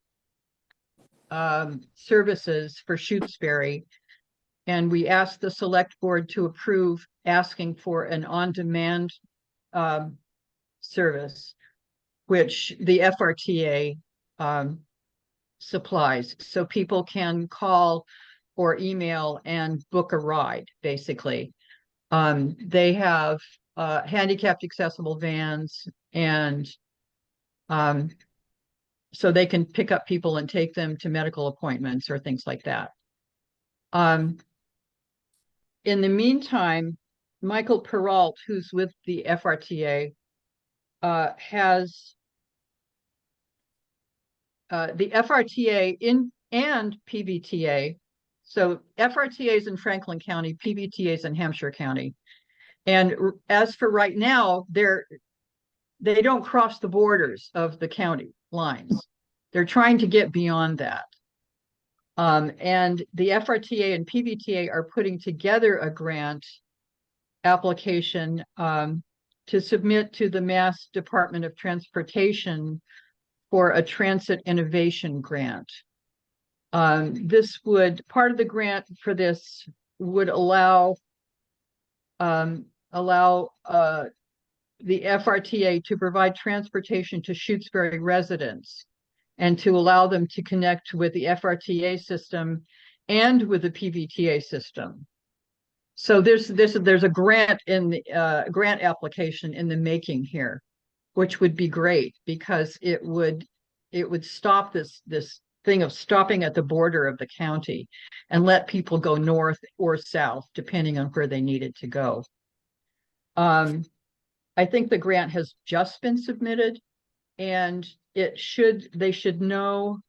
services for Shutesbury. And we asked the select board to approve asking for an on-demand service, which the FRTA supplies. So people can call or email and book a ride, basically. They have handicapped accessible vans, and so they can pick up people and take them to medical appointments or things like that. In the meantime, Michael Peralt, who's with the FRTA, has the FRTA and PVTA. So FRTA is in Franklin County, PVTA is in Hampshire County. And as for right now, they don't cross the borders of the county lines. They're trying to get beyond that. And the FRTA and PVTA are putting together a grant application to submit to the Mass Department of Transportation for a transit innovation grant. Part of the grant for this would allow the FRTA to provide transportation to Shutesbury residents and to allow them to connect with the FRTA system and with the PVTA system. So there's a grant in the grant application in the making here, which would be great because it would stop this thing of stopping at the border of the county and let people go north or south depending on where they needed to go. I think the grant has just been submitted, and they should know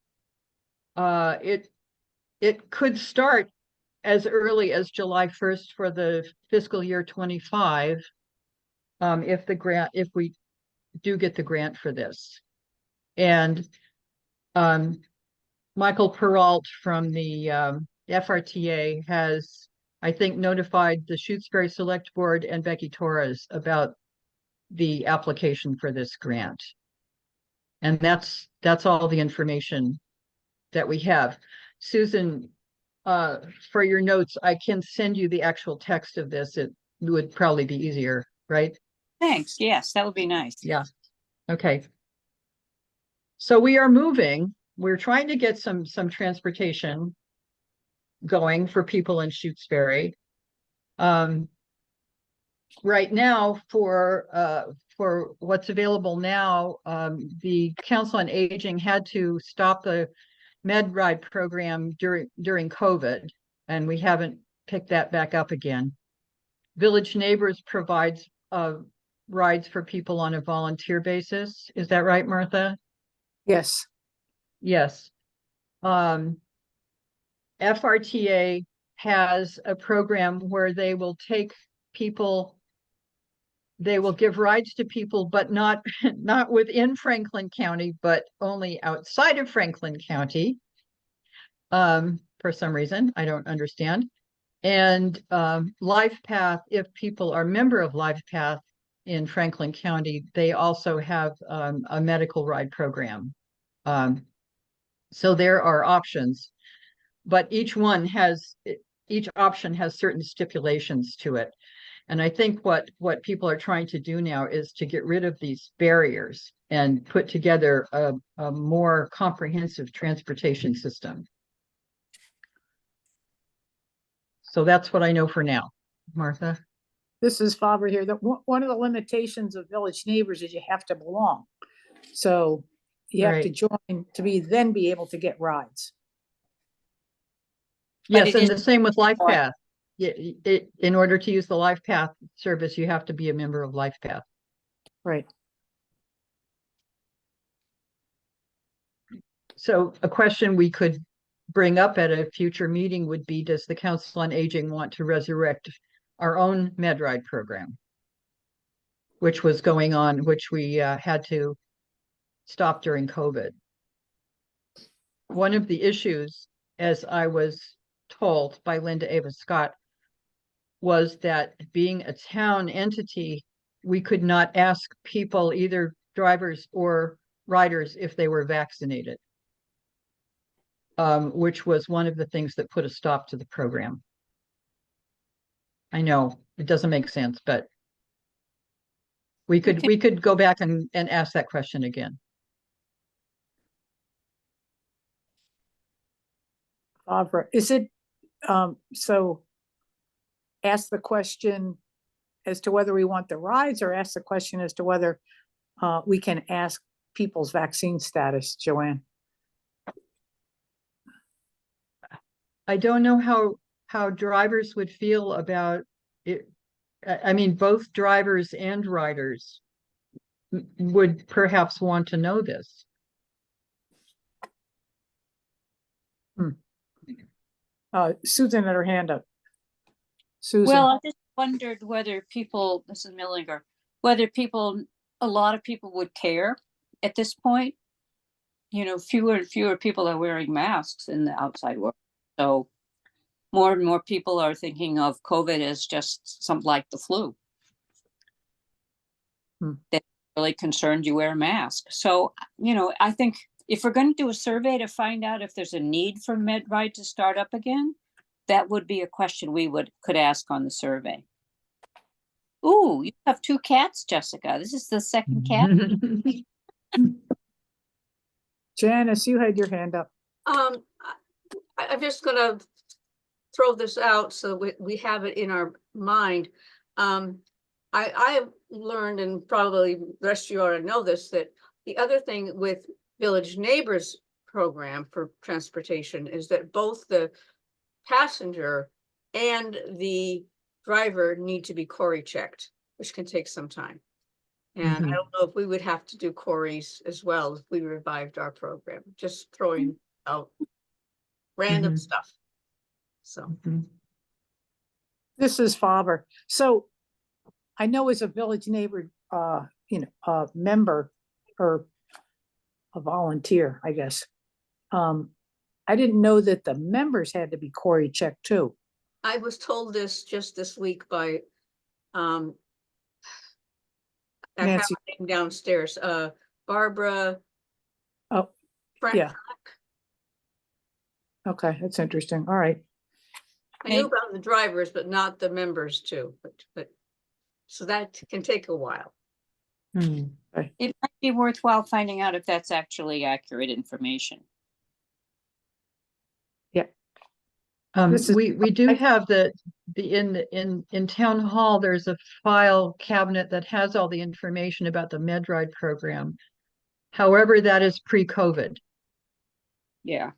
it could start as early as July 1st for the fiscal year 25, if we do get the grant for this. And Michael Peralt from the FRTA has, I think, notified the Shutesbury Select Board and Becky Torres about the application for this grant. And that's all the information that we have. Susan, for your notes, I can send you the actual text of this. It would probably be easier, right? Thanks. Yes, that would be nice. Yeah. Okay. So we are moving. We're trying to get some transportation going for people in Shutesbury. Right now, for what's available now, the Council on Aging had to stop the Med Ride program during COVID, and we haven't picked that back up again. Village Neighbors provides rides for people on a volunteer basis. Is that right, Martha? Yes. Yes. FRTA has a program where they will take people, they will give rides to people, but not within Franklin County, but only outside of Franklin County. For some reason, I don't understand. And LifePath, if people are member of LifePath in Franklin County, they also have a medical ride program. So there are options, but each one has each option has certain stipulations to it. And I think what people are trying to do now is to get rid of these barriers and put together a more comprehensive transportation system. So that's what I know for now. Martha? This is Faber here. One of the limitations of Village Neighbors is you have to belong. So you have to Right. join to then be able to get rides. But Yes, it and is- the same with Or- LifePath. In order to use the LifePath service, you have to be a member of LifePath. Right. So a question we could bring up at a future meeting would be, does the Council on Aging want to resurrect our own MedRide program? Which was going on, which we had to stop during COVID. One of the issues, as I was told by Linda Ava Scott, was that being a town entity, we could not ask people, either drivers or riders, if they were vaccinated. Which was one of the things that put a stop to the program. I know it doesn't make sense, but we could go back and ask that question again. Faber, is it, so ask the question as to whether we want the rides, or ask the question as to whether we can ask people's vaccine status, Joanne? I don't know how drivers would feel about it. I mean, both drivers and riders would perhaps want to know this. Susan had her hand up. Susan, Well, I just wondered whether people, this is Millinger, whether a lot of people would care at this point. You know, fewer and fewer people are wearing masks in the outside world. So more and more people are thinking of COVID as just something like the flu. They're really concerned you wear a mask. So, you know, I think if we're going to do a survey to find out if there's a need for MedRide to start up again, that would be a question we could ask on the survey. Ooh, you have 2 cats, Jessica. This is the second cat. Janice, you had your hand up. I'm just gonna throw this out so we have it in our mind. I have learned, and probably the rest of you already know this, that the other thing with Village Neighbors program for transportation is that both the passenger and the driver need to be Corey checked, which can take some time. And I don't know if we would have to do Corey's as well if we revived our program, just throwing out random stuff. So. This is Faber. So I know as a Village Neighbor, member or a volunteer, I guess. I didn't know that the members had to be Corey checked too. I was told this just this week by, I have Nancy. her name downstairs, Barbara. Oh, Frank. yeah. Okay, that's interesting. All right. I knew about the drivers, but not the members too, but, so that can take a while. It might be worthwhile finding out if that's actually accurate information. We do have in town hall, there's a file cabinet that has all the information about the MedRide program. However, that is pre-COVID. Yeah.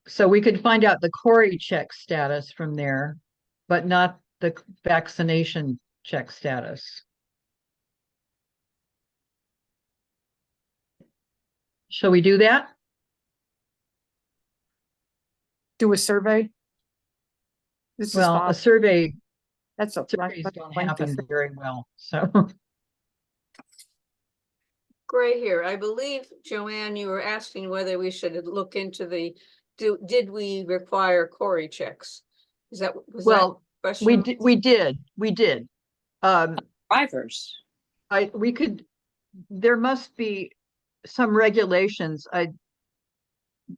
So we could find out the Corey check status from there, but not the vaccination check status. Shall we do that? Do a survey. This is Well, a Faber. survey, That's a surveys don't happen lengthy. very well, so. Gray here. I believe, Joanne, you were asking whether we should look into did we require Corey checks? Was that Well, question? we did. Drivers. There must be some regulations.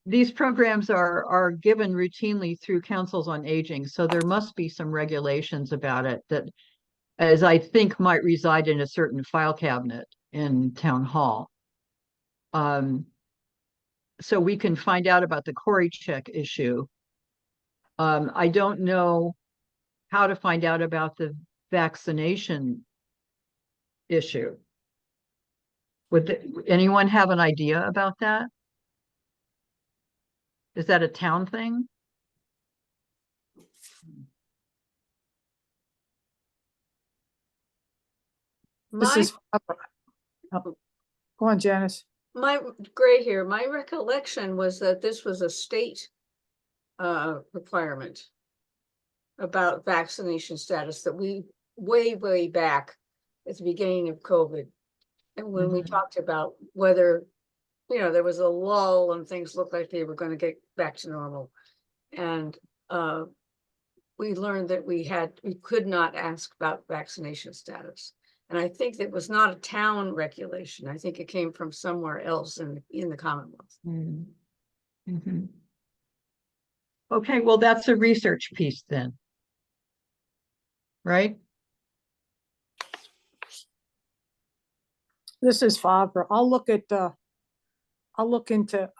these programs are given routinely through councils on aging, so there must be some regulations about it that, as I think, might reside in a certain file cabinet in town hall. So we can find out about the Cory check issue. I don't know how to find out about the vaccination issue. Would anyone have an idea about that? Is that a town thing? This My, is, oh, go on, Janice. my, Gray here, my recollection was that this was a state requirement about vaccination status that we, way back at the beginning of COVID. And when we Mhm. talked about whether, there was a lull and things looked like they were gonna get back to normal. And we learned that we could not ask about vaccination status. And I think that was not a town regulation. I think it came from somewhere else in the Commonwealth. Mhm. Okay, well, that's a research piece then. Right? This is Favre. I'll look into, I'll look at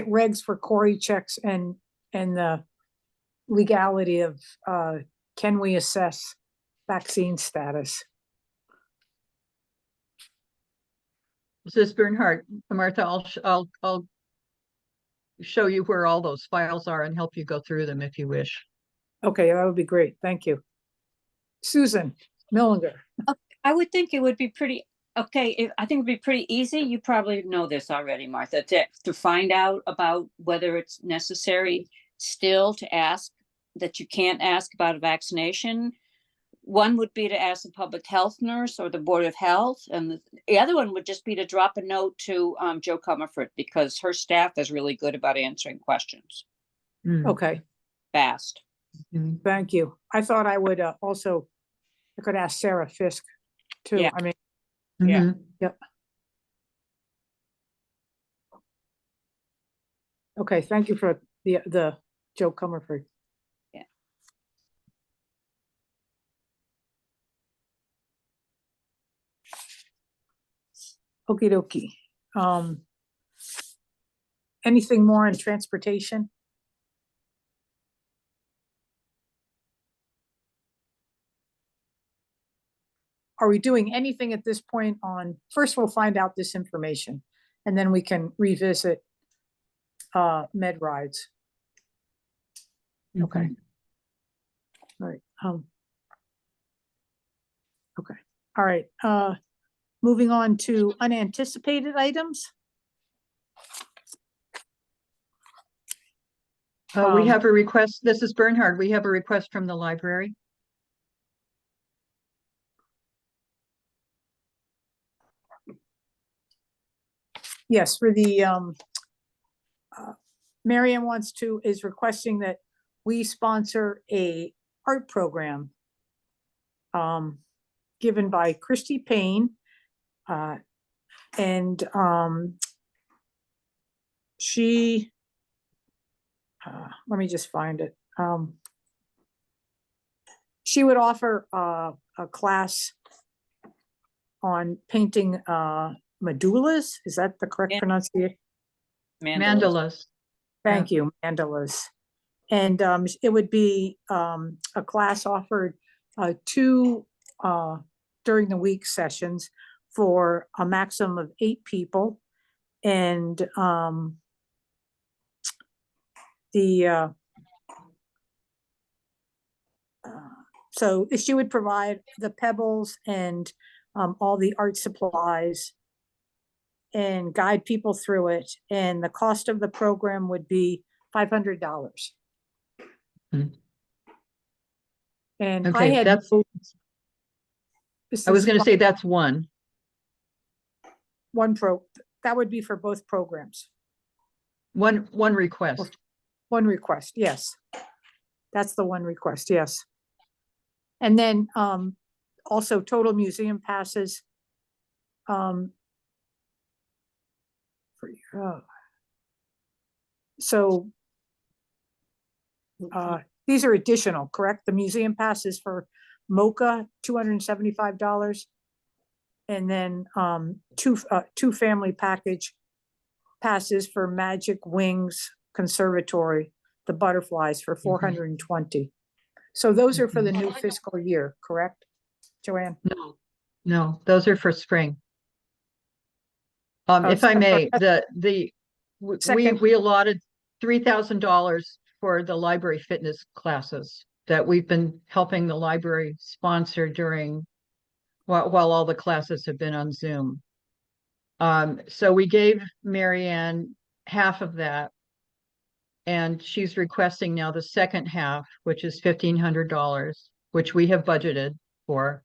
regs for Cory checks and the legality of, can we assess vaccine status? This is Bernhardt. Martha, I'll show you where all those files are and help you go through them if you wish. Okay, that would be great. Thank you. Susan Millinger. I would think it would be pretty, okay, I think it'd be pretty easy. You probably know this already, Martha, to find out about whether it's necessary still to ask that you can't ask about a vaccination. One would be to ask the public health nurse or the Board of Health, and the other one would just be to drop a note to Joe Comerford, because her staff is really good about answering questions Okay, fast. Mhm. thank you. I thought I would also, I could ask Sarah Fisk too. Yeah. I mean, Yeah. Mhm. yep. Okay, thank you for the Joe Comerford. Yeah. Okie dokie. Anything more on transportation? Are we doing anything at this point on, first we'll find out this information and then we can revisit med rides. Okay. All right. Okay. All right. Moving on to unanticipated items. We have a request. This is Bernhard. We have a request from the library. Yes, for the, Marianne is requesting that we sponsor a art program given by Christy Payne. And she, let me just find it. She would offer a class on painting medullas. Is that the correct Yeah. pronunciation? Mandalas. Thank you, mandalas. And it would be a class offered two during the week sessions for a maximum of 8 people. And so she would provide the pebbles and all the art supplies and guide people through it. And the cost of the program would be $500. Hmm. And I Okay, had, that's, this I was is going to say that's one. that would be for both programs. One request. One request, yes. That's the one request, yes. And then also total museum passes. For Oh. So these are additional, correct? The museum passes for Mocha, $275. And then two family package passes for Magic Wings Conservatory, the butterflies for 420. So those are for the new fiscal year, correct, Joanne? No, no, those are for spring. Oh, If I so- may, we Second. allotted $3,000 for the library fitness classes that we've been helping the library sponsor during while all the classes have been on Zoom. So we gave Marianne half of that. And she's requesting now the second half, which is $1,500, which we have budgeted for.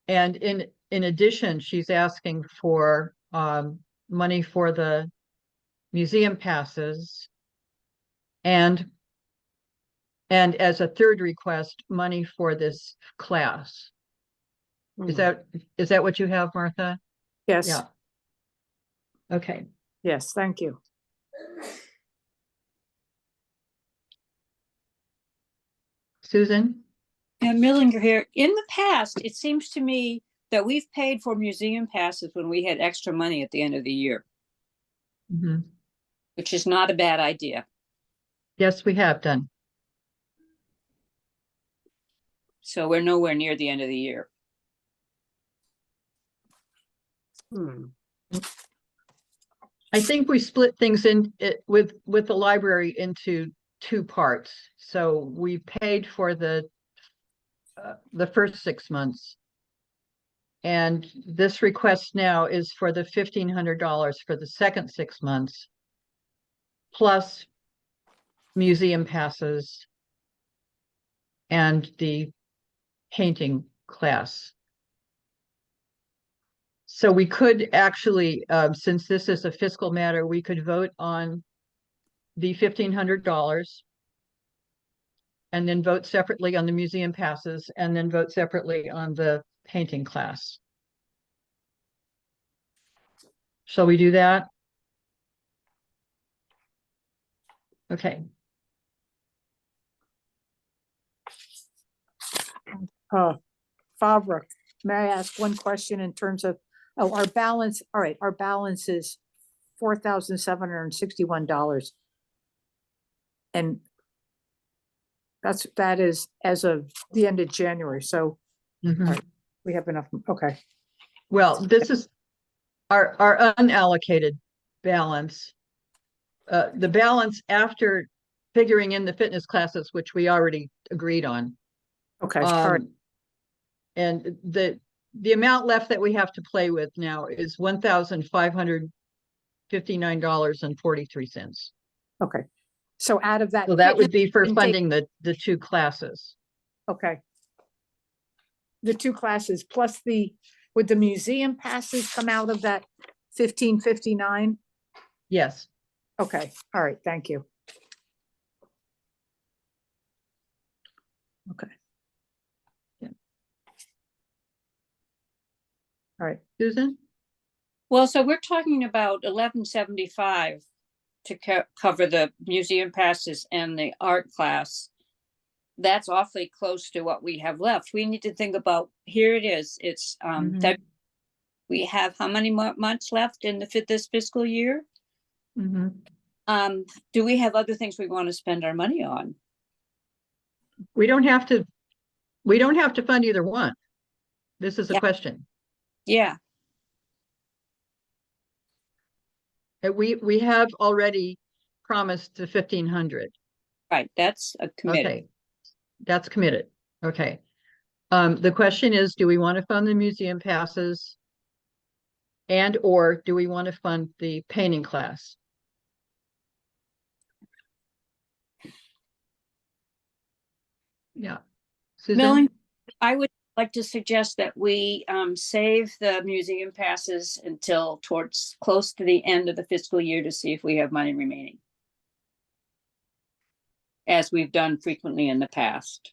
And in addition, she's asking for money for the museum passes and as a third request, money for this class. Is that what you have, Martha? Yes, Yeah. Okay. yes, thank you. Susan? And Millinger here, in the past, it seems to me that we've paid for museum passes when we had extra money at the end of the year, Mhm. which is not a bad idea. Yes, we have done. So we're nowhere near the end of the year. I think we split things in it with the library into two parts. So we paid for the first 6 months. And this request now is for the $1,500 for the second 6 months, plus museum passes and the painting class. So we could actually, since this is a fiscal matter, we could vote on the $1,500 and then vote separately on the museum passes and then vote separately on the painting class. Shall we do that? Okay. Favre, may I ask one question in terms of, our balance, all right, our balance is $4,761. And that is as of the end of January, so Mhm. we have enough, okay, Well, this is our unallocated balance. The balance after figuring in the fitness classes, which we already agreed on. okay, all right, And the amount left that we have to play with now is $1,559.43. okay. So out of that. So that would be for and take- funding the two classes. Okay. The two classes plus would the museum passes come out of that 1,559? Yes. Okay, all right, thank you. Okay. Yeah. All right, Susan? Well, so we're talking about $1,175 to cover the museum passes and the art class. That's awfully close to what we have left. We need to think about, here it is, it's that we have how many more months left in this fiscal year? Do we have other things we want to spend our money on? We don't have to fund either one. This is a Yeah. question. Yeah, We have already promised the 1,500. right, that's a committed. Okay. That's committed. Okay. The question is, do we want to fund the museum passes? And or do we want to fund the painting class? Yeah. Susan? Milling, I would like to suggest that we save the museum passes until towards close to the end of the fiscal year to see if we have money remaining, as we've done frequently in the past.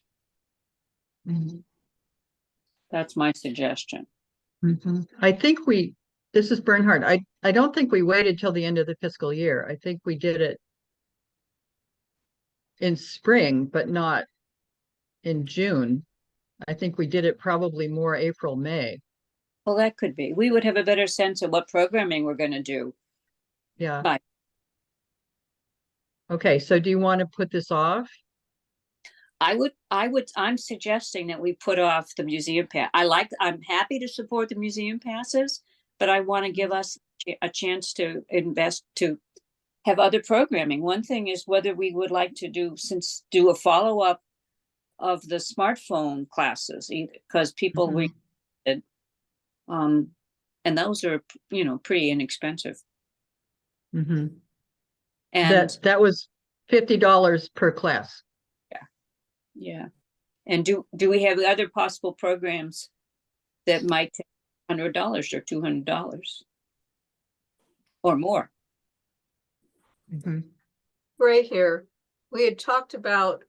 Mhm. That's my suggestion. I think we This is Bernhard. I don't think we waited till the end of the fiscal year. I think we did it in spring, but not in June. I think we did it probably more April, May. Well, that could be. We would have a better sense of what programming we're gonna do. Yeah. Bye. Okay, so do you want to put this off? I'm suggesting that we put off the museum pass. I'm happy to support the museum passes, but I want to give us a chance to invest, to have other programming. One thing is whether we would like to do a follow-up of the smartphone classes, because people Mhm. and those are, pretty inexpensive. Mhm. And That was $50 per class. yeah. And do we have other possible programs that might take $100 or $200 or more? Mhm. Ray here, we had talked about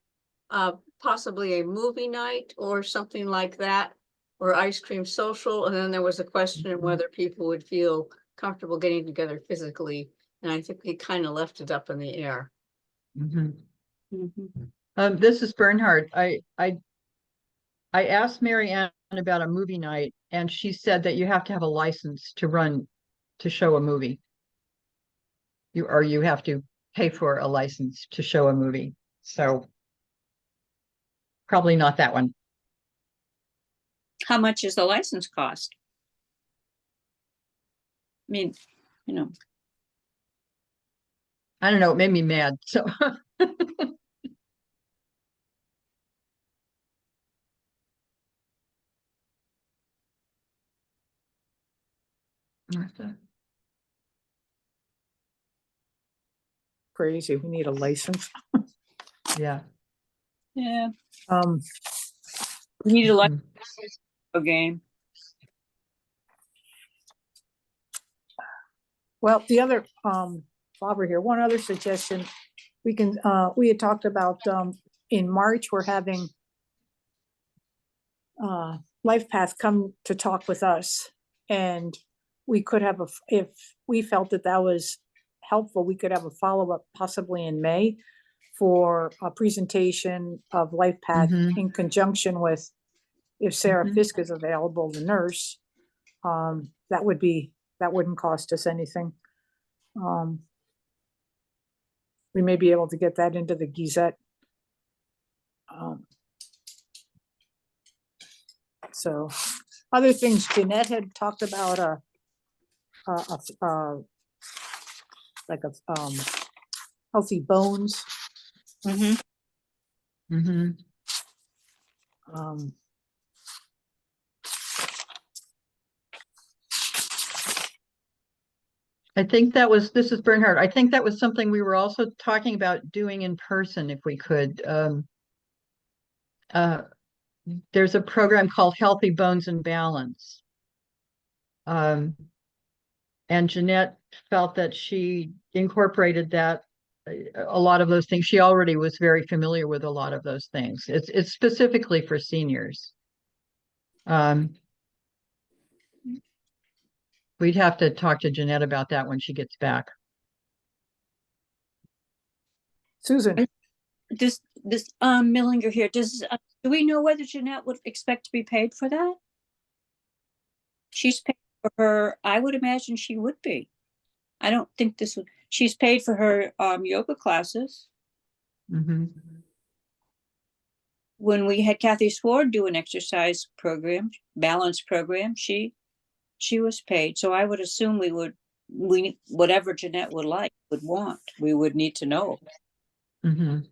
possibly a movie night or something like that, or ice cream social, and then there was a question of whether people would feel comfortable getting together physically, and I think we kind of left it up in the air. Mhm. Mhm. This is Bernhard. I asked Mary Ann about a movie night, and she said that you have to have a license to show a movie. You have to pay for a license to show a movie. So probably not that one. How much is the license cost? I mean, you know, I don't know, it made me mad. So Crazy. We need a license. yeah. yeah, Um, we need a Mhm. game. well, the other, Barbara here, one other suggestion. We had talked about, in March, we're having Life Path come to talk with us. And we could have if we felt that that was helpful, we could have a follow-up possibly in May for a presentation of Life Path Mhm. in conjunction with, if Sarah Mhm. Fisk is available, the nurse. That wouldn't cost us anything. We may be able to get that into the Gazette. So other things, Jeanette had talked about like healthy bones. Mhm. Mhm. Um, I think this is Bernhard. I think that was something we were also talking about doing in person if we could. Uh, there's a program called Healthy Bones and Balance. And Jeanette felt that she incorporated that a lot of those things. She already was very familiar with a lot of those things. It's specifically for seniors. We'd have to talk to Jeanette about that when she gets back. Susan, This Millinger here, do we know whether Jeanette would expect to be paid for that? She's paid for her, I would imagine she would be. I don't think she's paid for her yoga classes. Mhm. When we had Kathy Sword do an exercise program, balance program, she was paid. So I would assume whatever Jeanette would want, we would need to know. Mhm.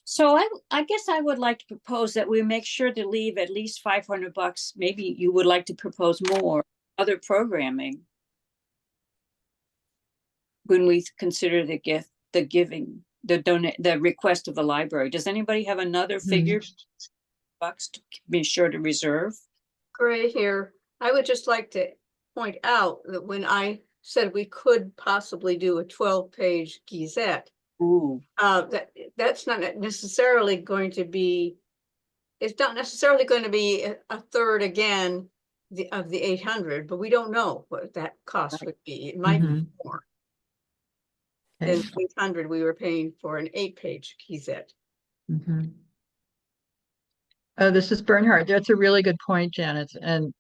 So I guess I would like to propose that we make sure to leave at least $500. Maybe you would like to propose more other programming when we consider the request of the library. Does anybody have another figure bucks to be sure to reserve? Gray here, I would just like to point out that when I said we could possibly do a 12-page Gazette, Ooh. that's not necessarily going to be it's not necessarily going to be a third again of the 800, but we don't know what that cost would be. It might be more than Okay. 800 we were paying for an 8-page Gazette. This is Bernhard. That's a really good point, Janet. And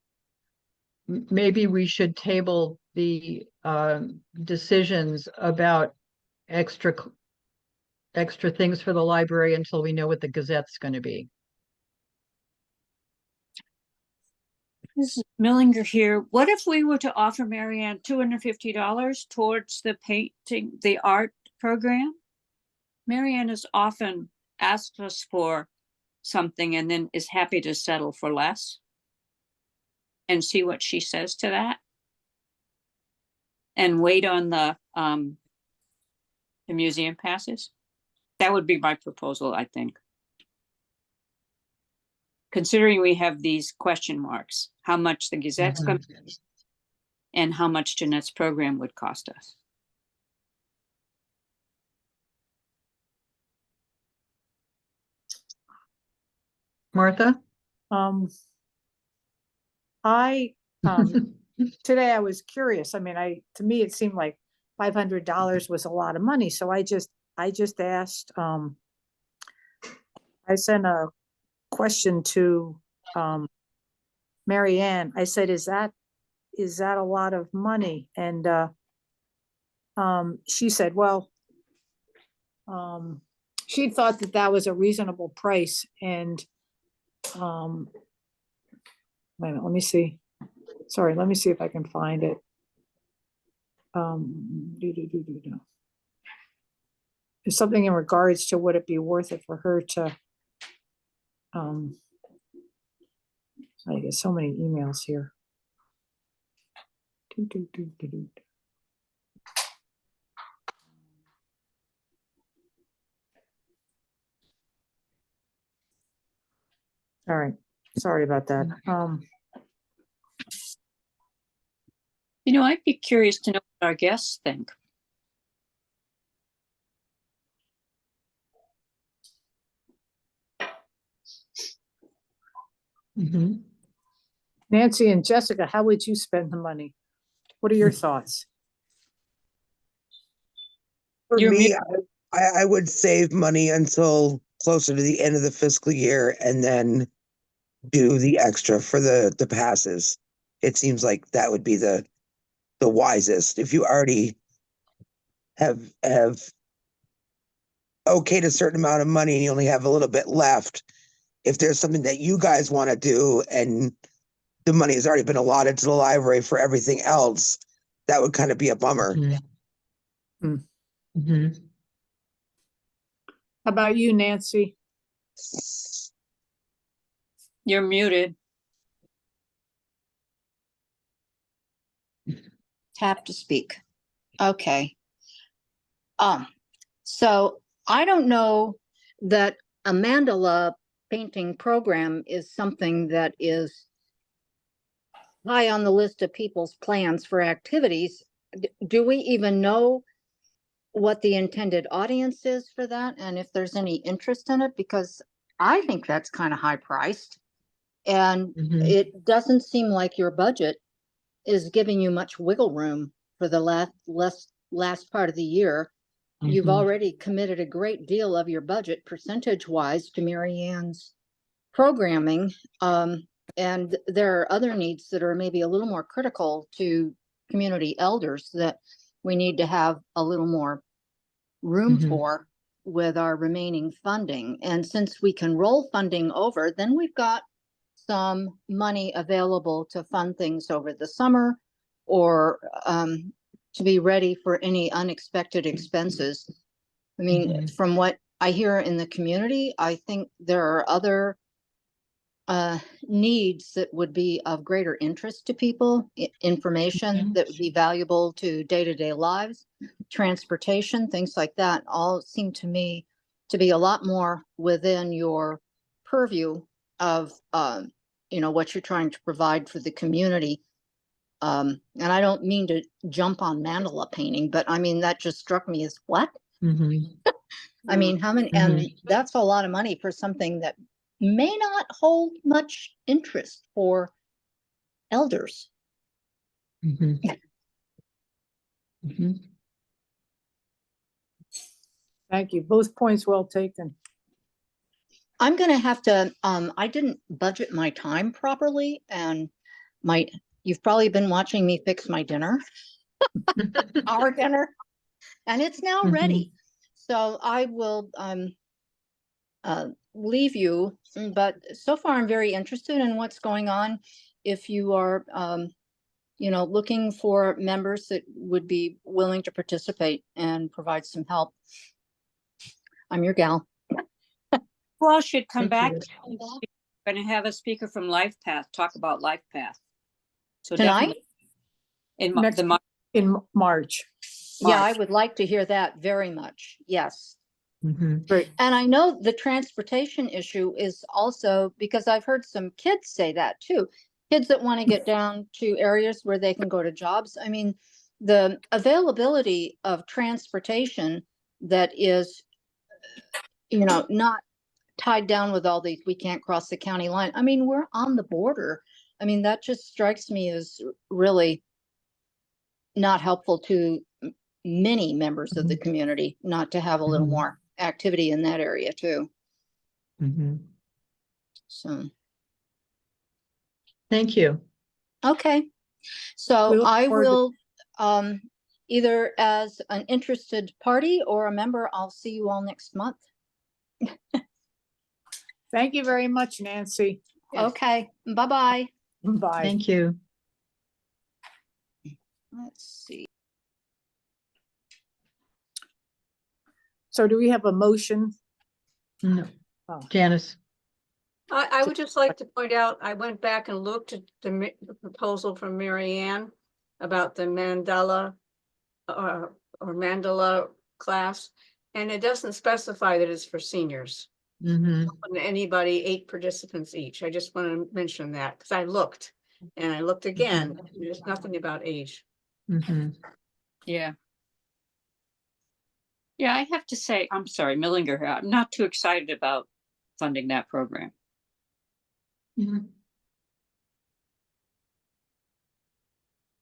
maybe we should table the decisions about extra things for the library until we know what the Gazette's going to be. This is Millinger here. What if we were to offer Marianne $250 towards the painting, the art program? Marianne has often asked us for something and then is happy to settle for less. And see what she says to that. And wait on the museum passes. That would be my proposal, I think. Considering we have these question marks, how much the Gazette's going to be and how much Jeanette's program would cost us. Martha? I, today I was curious. I mean, to me, it seemed like $500 was a lot of money. So I just asked, I sent a question to, Mary Ann. I said, is that a lot of money? And, she said, well, she thought that was a reasonable price. And, wait a minute, let me see. Sorry, let me see if I can find it. There's something in regards to would it be worth it for her to, I get so many emails here. All right, sorry about that. You know, I'd be curious to know what our guests think. Nancy and Jessica, how would you spend the money? What are your thoughts? For You're me, I would save money until closer to the end of the fiscal year and then do the extra for the passes. It seems like that would be the wisest. If you already have okayed a certain amount of money and you only have a little bit left, if there's something that you guys want to do and the money has already been allotted to the library for everything else, that would kind of be a bummer. How about you, Nancy? You're muted. Tap to speak. Okay. So I don't know that a mandala painting program is something that is high on the list of people's plans for activities. Do we even know what the intended audience is for that and if there's any interest in it? Because I think that's kind of high priced. And it doesn't seem like your budget is giving you much wiggle room for the last part of the year. You've already committed a great deal of your budget percentage wise to Mary Ann's programming. And there are other needs that are maybe a little more critical to community elders that we need to have a little more room for with our remaining funding. And since we can roll funding over, then we've got some money available to fund things over the summer or to be ready for any unexpected expenses. I mean, from what I hear in the community, I think there are other needs that would be of greater interest to people, information that would be valuable to day-to-day lives, transportation, things like that, all seem to me to be a lot more within your purview of, what you're trying to provide for the community. And I don't mean to jump on mandala painting, but I mean, that just struck me as what? I mean, how many, and that's a lot of money for something that may not hold much interest for elders. Mhm. Mhm. Thank you. Both points well taken. I'm gonna have to, I didn't budget my time properly and you've probably been watching me fix my dinner, our dinner, and it's now Mhm. ready. So I will, leave you, but so far I'm very interested in what's going on. If you are, looking for members that would be willing to participate and provide some help, I'm your gal. Who else should come Thank back? you. Going to have a speaker from LifePath talk about LifePath. So Tonight? definitely in Next the in March. Yeah, I March. would like to hear that very much. Yes. Mhm. Great. And I know the transportation issue is also, because I've heard some kids say that too. Kids that want to get down to areas where they can go to jobs. I mean, the availability of transportation that is, not tied down with all these, we can't cross the county line. I mean, we're on the border. I mean, that just strikes me as really not helpful to many members of the community not to have a little Mhm. more activity in that area too. Mhm. So, Thank you. okay. We So look I forward to- will, either as an interested party or a member, I'll see you all next month. Thank you very much, Nancy. Yes. Okay, bye-bye. Bye. Thank you. Let's see. So do we have a motion? No. Oh. Janice. I would just like to point out, I went back and looked at the proposal from Mary Ann about the mandala or mandala class, and it doesn't specify that it's for seniors. Mhm. Anybody, 8 participants each. I just want to mention that because I looked and I looked again. There's nothing about age. Mhm. Yeah. Yeah, I have to say, I'm sorry, Millinger here. I'm not too excited about funding that program. Mhm.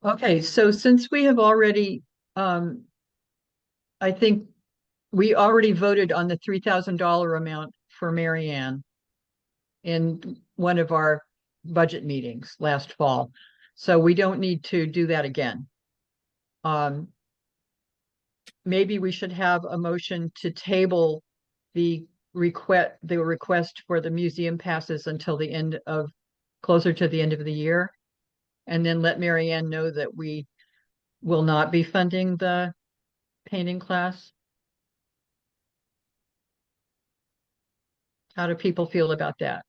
Okay, so since we have already, I think we already voted on the $3,000 amount for Mary Ann in one of our budget meetings last fall. So we don't need to do that again. Maybe we should have a motion to table the request for the museum passes until the end of, closer to the end of the year. And then let Mary Ann know that we will not be funding the painting class. How do people feel about that?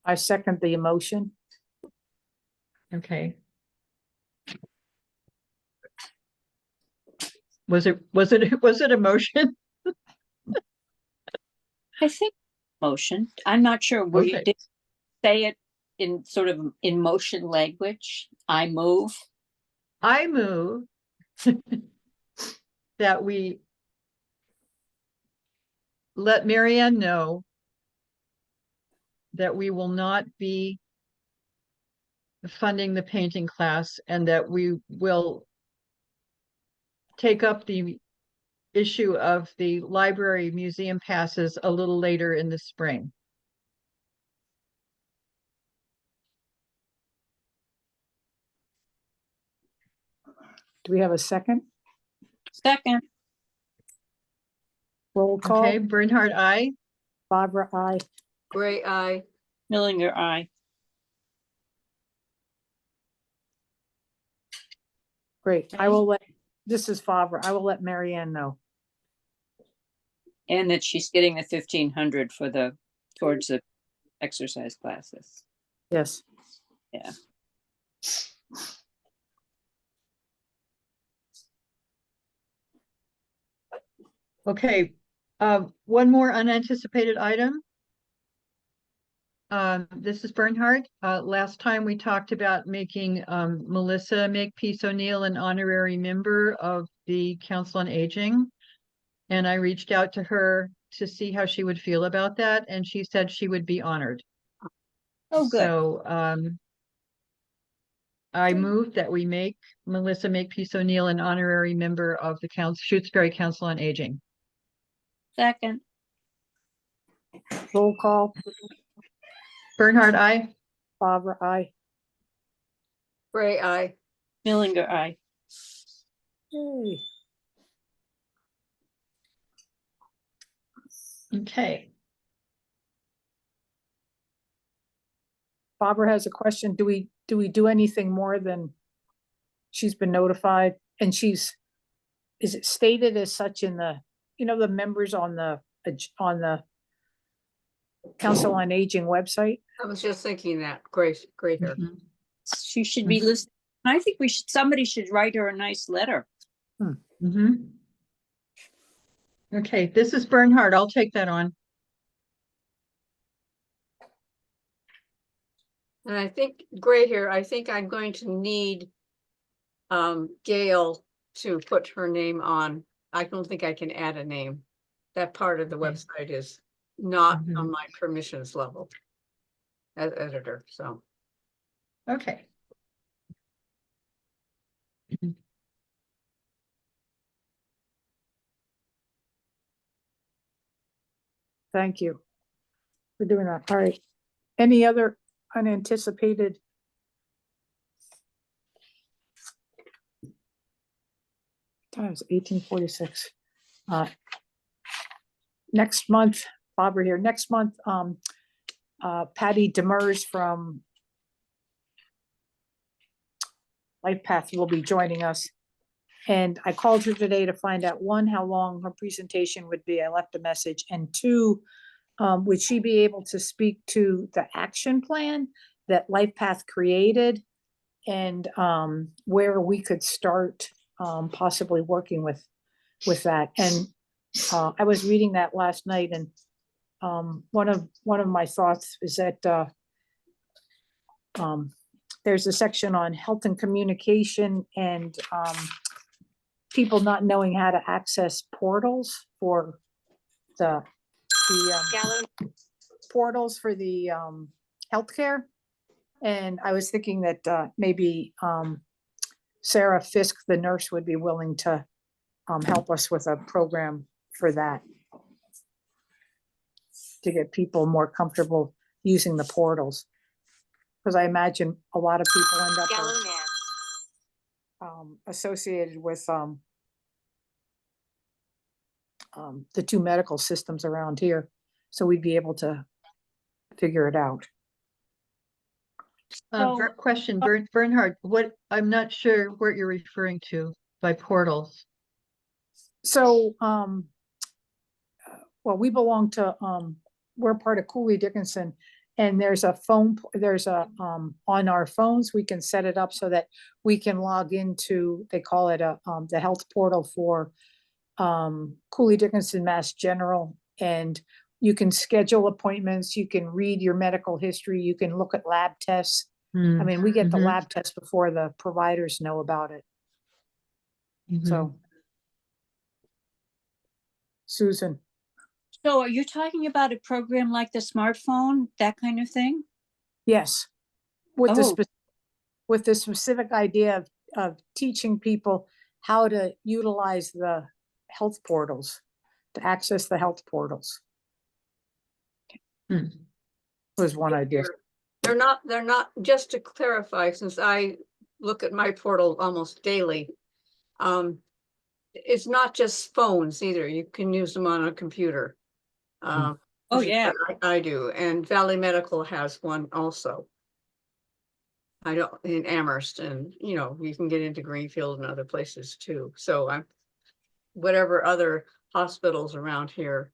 I second the emotion. Okay. Was it a motion? I think motion. I'm not sure. Were you Okay. did say it in sort of in motion language? I move. I move that we let Mary Ann know that we will not be funding the painting class and that we will take up the issue of the library museum passes a little later in the spring. Do we have a second? Second. Roll call. Okay, Bernhard, aye. Barbara, aye. Gray eye. Millinger, aye. Great. I will let, this is Barbara. I will let Mary Ann know. And that she's getting the 1,500 for towards the exercise classes. Yes. Yeah. Okay, one more unanticipated item. This is Bernhard. Last time we talked about making Melissa Makepeace O'Neill an honorary member of the Council on Aging. And I reached out to her to see how she would feel about that, and she said she would be honored. Oh, good. So, I move that we make Melissa Makepeace O'Neill an honorary member of the Shutesbury Council on Aging. Second, Roll call, Bernhard, aye. Barbara, I. Gray, I. Millinger, aye. Hey, Okay. Barbara has a question. Do we do anything more than she's been notified? And is it stated as such in the, the members on the Council on Aging website? I was just thinking that, great here. Mhm. She should be listening. I think somebody should write her a nice letter. Mhm. Okay, this is Bernhard. I'll take that on. And I think, Gray here, I think I'm going to need Gail to put her name on. I don't think I can add a name. That part of the Okay. website is not Mhm. on my permissions level as editor, so. Okay. Thank you for doing that. All right. Any other unanticipated? Times 1846. Next month, Barbara here, next month, Patty Demers from Life Path will be joining us. And I called her today to find out, one, how long her presentation would be. I left a message. And two, would she be able to speak to the action plan that Life Path created and where we could start possibly working with that? And I was reading that last night, and one of my thoughts is that there's a section on health and communication and people not knowing how to access portals for the portals for the healthcare. And I was thinking that maybe Sarah Fisk, the nurse, would be willing to help us with a program for that, to get people more comfortable using the portals. Because I imagine a lot of people end up associated with the two medical systems around here. So we'd be able to figure it out. So- Question, Bernhard, I'm not sure what you're referring to by portals. So, well, we belong to, we're part of Cooley Dickinson, and there's a phone, on our phones, we can set it up so that we can log into, they call it the health portal for Cooley Dickinson Mass General, and you can schedule appointments, you can read your medical history, you can look at lab tests. I mean, we get the Mhm. lab tests before the providers know about it, so. Susan, So are you talking about a program like the smartphone, that kind of thing? yes, with the Oh. with the specific idea of teaching people how to utilize the health portals, to access the health portals. Hmm. Was one idea. They're not, just to clarify, since I look at my portal almost daily. It's not just phones either. You can use them on a computer. Oh, which is yeah. what I do, and Valley Medical has one also. I don't, in Amherst, and you can get into Greenfield and other places too. So whatever other hospitals around here.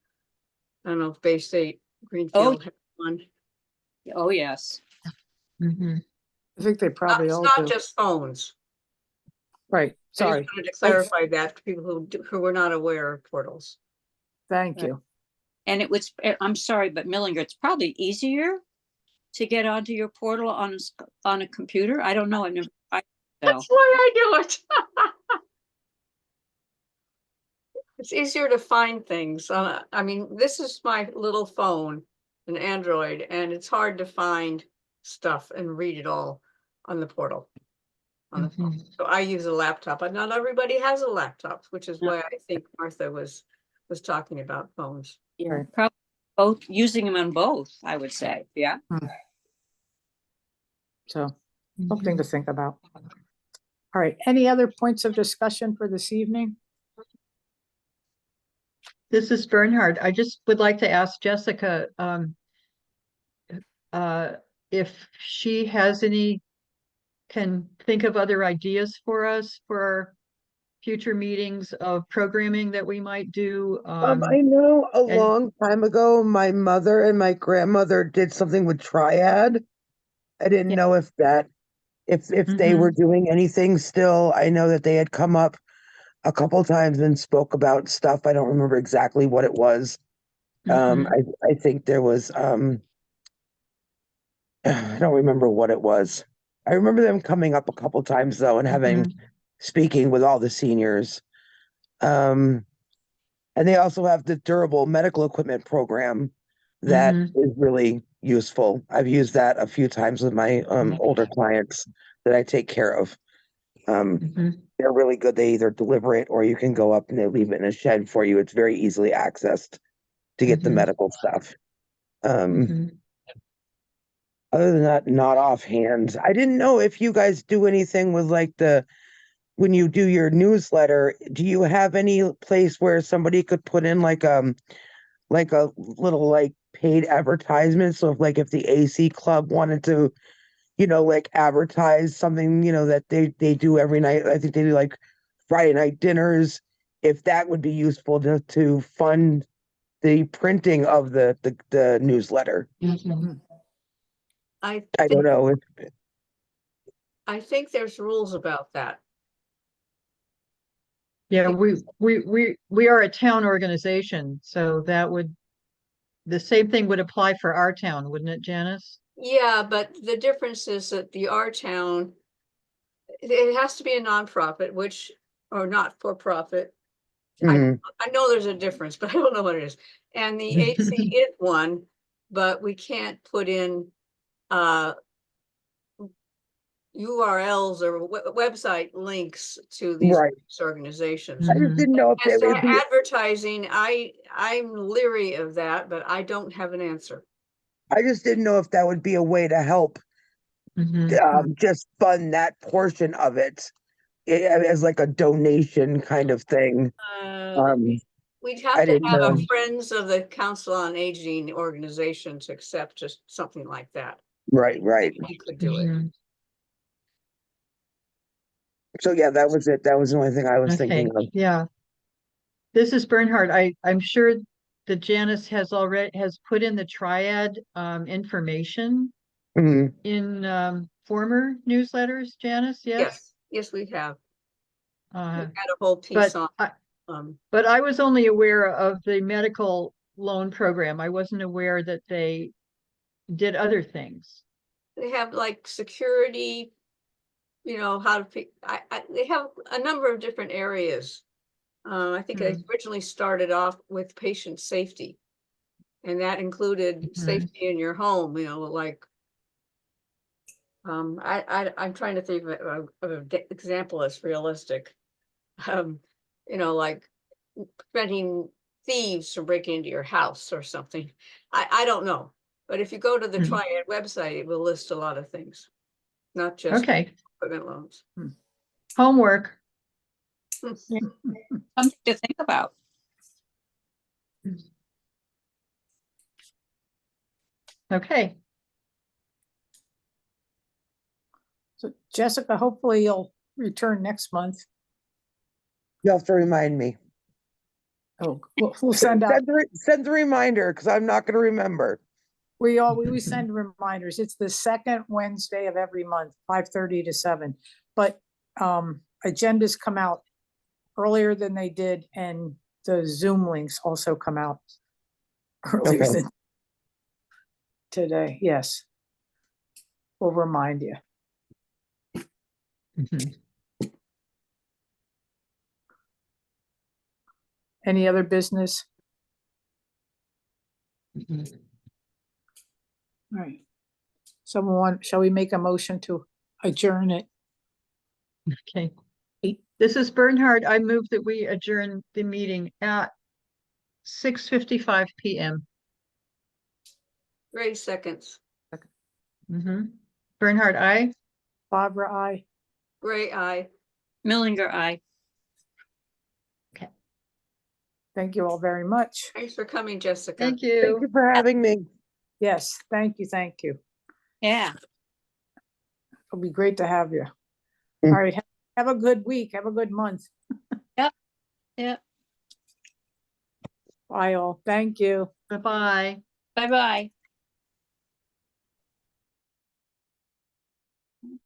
I don't know if Bay State, Greenfield has one. Oh, yes. Mhm. I think they probably It's all not do. just phones. Right, I sorry, just wanted to clarify that to people who were not aware of portals. thank Right. you. And I'm sorry, but Millinger, it's probably easier to get onto your portal on a computer. I don't know. I've never tried. So, That's why I do it. It's easier to find things. I mean, this is my little phone, an Android, and it's hard to find stuff and read it all on the portal. On the phone. So I use a laptop, but not everybody has a laptop, which is why I think Martha was talking about phones. Yeah, Right. probably both, using them on both, I would say, yeah. So something to think about. All right, any other points of discussion for this evening? This is Bernhard. I just would like to ask Jessica, if she has can think of other ideas for us for our future meetings of programming that we might do. I know a and- long time ago, my mother and my grandmother did something with Triad. I didn't Yeah. know if they were doing anything still. I know that they had come up a couple times and spoke about stuff. I don't remember exactly what it was. I think there was I don't remember what it was. I remember them coming up a couple times though and having speaking with all the seniors. And they also have the durable medical equipment program that is really useful. I've used that a few times with my older clients that I take care of. They're really good. They either deliver it or you can go up and they leave it in a shed for you. It's very easily accessed to get the medical stuff. Other than that, not offhand. I didn't know if you guys do anything with like when you do your newsletter, do you have any place where somebody could put in like a little like paid advertisement? So if like if the AC club wanted to, like advertise something, that they do every night. I think they do like Friday night dinners. If that would be useful to fund the printing of the newsletter. I I don't think, know. I think there's rules about that. Yeah, we are a town organization, so the same thing would apply for our town, wouldn't it, Janice? Yeah, but the difference is that the R town, it has to be a nonprofit, or not for profit. Mhm. I know there's a difference, but I don't know what it is. And the AC is one, but we can't put in URLs or website links to these Right. organizations. I just didn't know if As it to would be. advertising, I'm leery of that, but I don't have an answer. I just didn't know if that would be a way to help just fund that portion of it as like a donation kind of thing. We'd have I to didn't have know. a Friends of the Council on Aging organization to accept just something like that. Right. You could do it. So yeah, that was it. That was the only thing I was thinking of. Yeah. This is Bernhard. I'm sure that Janice has put in the Triad information Mhm. in former newsletters, Janice, yes? Yes, we have. We Uh, had a whole piece but on, but I was only aware of the medical loan program. I wasn't aware that they did other things. they have like security, how to pick, they have a number of different areas. I think they originally started off with patient safety. And that included safety in your home, like, I'm trying to think of an example that's realistic. Like preventing thieves from breaking into your house or something. I don't know. But if you go to the Triad website, it will list a lot of things, not just Okay, equipment loans. homework. Something to think about. Okay, So Jessica, hopefully you'll return next month. You'll have to remind me. Oh, we'll send out, Send the reminder because I'm not going to remember. we send reminders. It's the second Wednesday of every month, 5:30 to 7. But agendas come out earlier than they did, and the Zoom links also come out earlier Okay. than today. Yes. We'll remind you. Any other business? All right. Shall we make a motion to adjourn it? Okay. 8. This is Bernhard. I move that we adjourn the meeting at 6:55 PM. Ray seconds. Bernhard, aye. Barbara, I. Gray, I. Millinger, I. Thank you all very much. Thanks for coming, Jessica. Thank Thank you. you for having me. Yes, thank you, thank you. Yeah. It'll be great to have you. Mm. All right, have a good week, have a good month. Yep. Bye all, thank you. Bye-bye. Bye-bye.